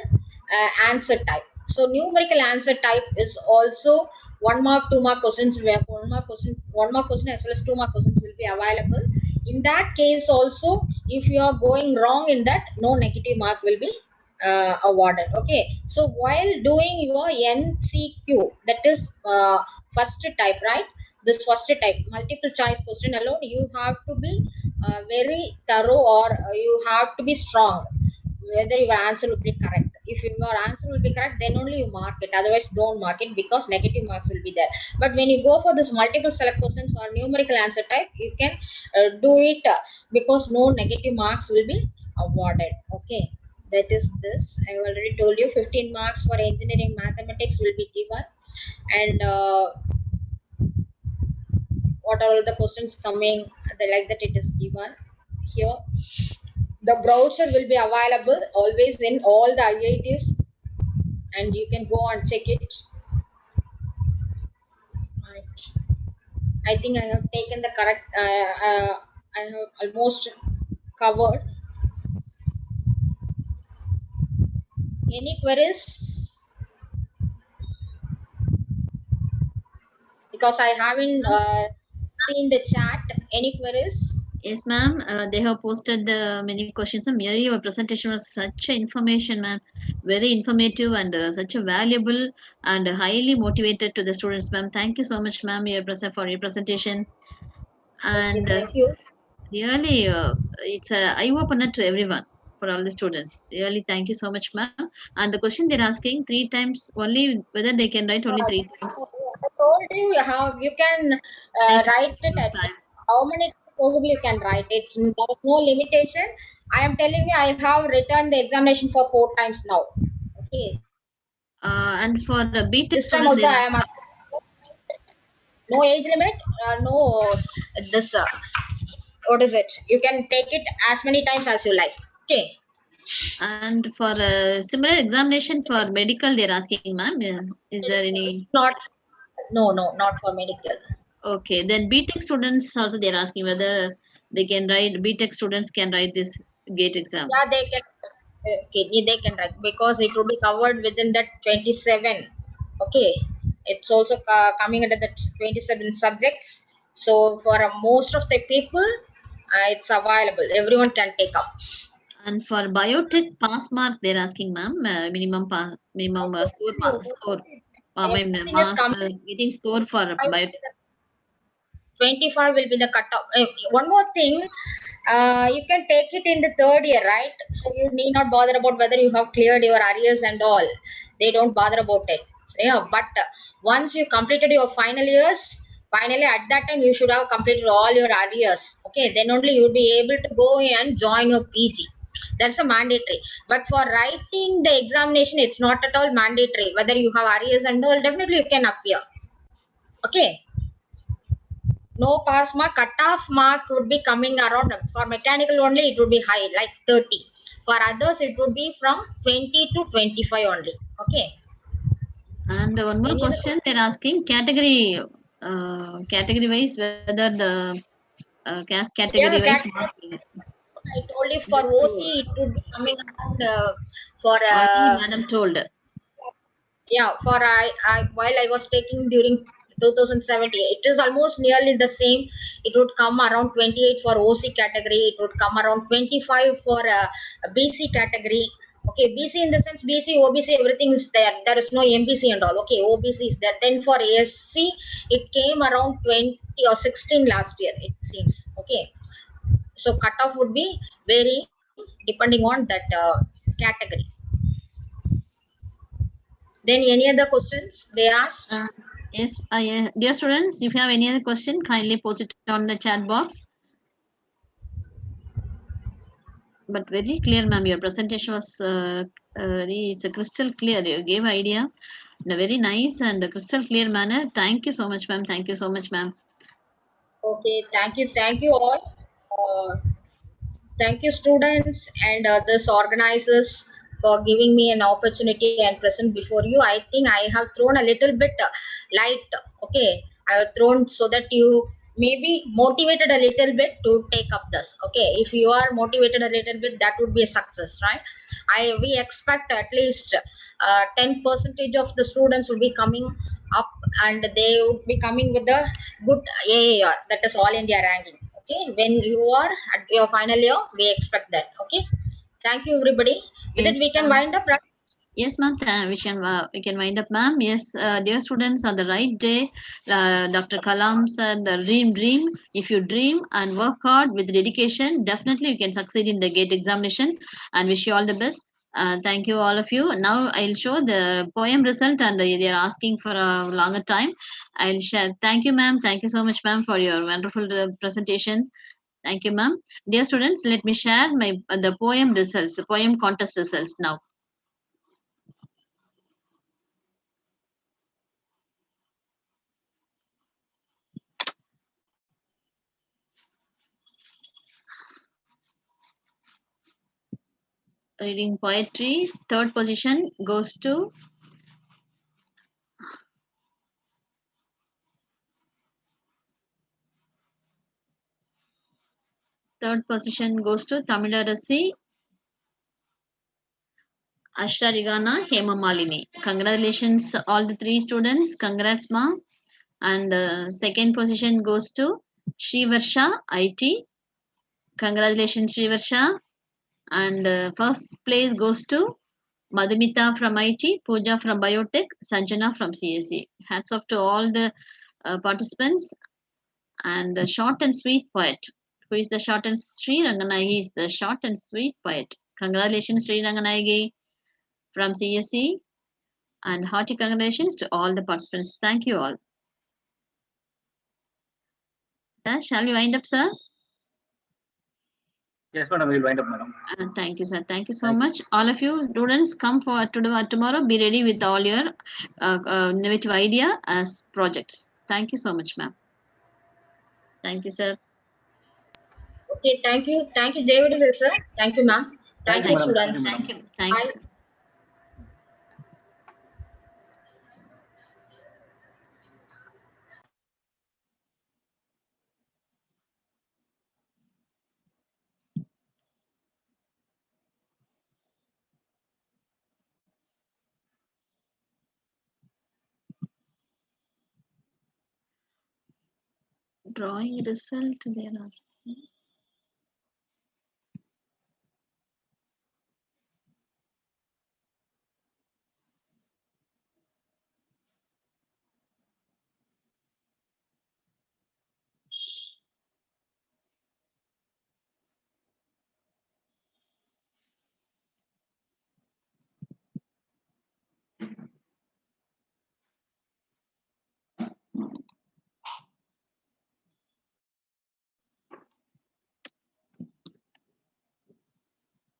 answer type. So numerical answer type is also 1 mark, 2 mark questions. Where 1 mark question as well as 2 mark questions will be available. In that case also, if you are going wrong in that, no negative mark will be awarded. Okay, so while doing your NCQ, that is first type, right? This first type multiple choice question alone, you have to be very thorough, or you have to be strong whether your answer will be correct. If your answer will be correct, then only you mark it, otherwise don't mark it, because negative marks will be there. But when you go for this multiple select questions or numerical answer type, you can do it because no negative marks will be awarded. Okay, that is this. I already told you 15 marks for engineering mathematics will be given, and what are all the questions coming, like that it is given here. The browser will be available always in all the IITs, and you can go and check it. Right. I think I have taken the correct, I have almost covered. Any queries? Because I haven't seen the chat. Any queries? Yes, ma'am. They have posted many questions. Mary, your presentation was such a information, ma'am. Very informative and such a valuable and highly motivated to the students, ma'am. Thank you so much, ma'am, for your presentation. Okay, And thank you. really, it's a eye opener to everyone for all the students. Really, thank you so much, ma'am. And the question they're asking 3 times only, whether they can write only 3 times. I told you how you can write it at how many times possible you can write. There is no limitation. I am telling you, I have written the examination for 4 times now. Okay. And for the BTech This time student, also they're I am no age limit, no this what is it? You can take it as many times as you like. Okay. And for a similar examination for medical, they're asking, ma'am, is there any? Not, no, not for medical. Okay, then BTech students also they're asking whether they can write. BTech students can write this GATE exam. Yeah, they can. Okay, they can write because it will be covered within that 27. Okay, it's also coming under the 27 subjects. So for most of the people, it's available. Everyone can take up. And for biotech pass mark, they're asking, ma'am, minimum score. Everything is coming. Getting score for biotech. 25 will be the cutoff. One more thing, you can take it in the third year, right? So you need not bother about whether you have cleared your arrears and all. They don't bother about it. So, yeah, but once you completed your final years, finally at that time you should have completed all your arrears. Okay, then only you will be able to go and join your PG. That's a mandatory. But for writing the examination, it's not at all mandatory. Whether you have arrears and all, definitely you can appear. Okay. No pass mark, cutoff mark would be coming around. For mechanical only it would be high, like 30. For others it would be from 20 to 25 only. Okay. And one more question they're asking, category wise, whether the caste category Yeah, wise I told you for OC it would be coming around for already madam told. yeah, for I while I was taking during 2017, it is almost nearly the same. It would come around 28 for OC category. It would come around 25 for BC category. Okay, BC in the sense BC, OBC, everything is there. There is no MBC and all. Okay, OBC is there. Then for SC, it came around 20 or 16 last year, it seems. Okay, so cutoff would be vary depending on that category. Then any other questions they asked? Yes, dear students, if you have any other question, kindly post it on the chat box. But very clear, ma'am. Your presentation was it's a crystal clear. You gave idea in a very nice and a crystal clear manner. Thank you so much, ma'am. Thank you so much, ma'am. Okay, thank you all. Thank you, students and this organizers for giving me an opportunity and present before you. I think I have thrown a little bit light. Okay, I have thrown so that you may be motivated a little bit to take up this. Okay, if you are motivated a little bit, that would be a success, right? We expect at least 10% of the students will be coming up and they would be coming with a good AAR, that is all India ranking. Okay, when you are at your final year, we expect that. Okay, thank you everybody. With Yes, it, we can wind up, right? Yes, ma'am. We can wind up, ma'am. Yes, dear students, on the right day, Dr. Kalam said, dream. If you dream and work hard with dedication, definitely you can succeed in the GATE examination. And wish you all the best. Thank you, all of you. Now I'll show the poem result, and they are asking for a longer time. I'll share. Thank you, ma'am. Thank you so much, ma'am, for your wonderful presentation. Thank you, ma'am. Dear students, let me share the poem results, the poem contest results now. Reading poetry. Third position goes to Tamilarasi Ashra Rigana, Hema Malini. Congratulations, all the 3 students. Congrats, ma'am. And second position goes to Shrivarsha, IT. Congratulations, Shrivarsha. And first place goes to Madhumita from IT, Pooja from Biotech, Sanjana from CSE. Hats off to all the participants. And the short and sweet poet. Who is the short and Sri Ranganayagi is the short and sweet poet. Congratulations, Sri Ranganayagi from CSE. And hearty congratulations to all the participants. Thank you all. Sir, shall we wind up, sir? Yes, madam, we will wind up, madam. Thank you, sir. Thank you so much. All of you students, come for tomorrow. Be ready with all your innovative idea as projects. Thank you so much, ma'am. Thank you, sir. Okay, thank you. Thank you, David, sir. Thank you, ma'am. Thank you, madam. students. Thank you. Thank you. Sir. Drawing result, they are asking.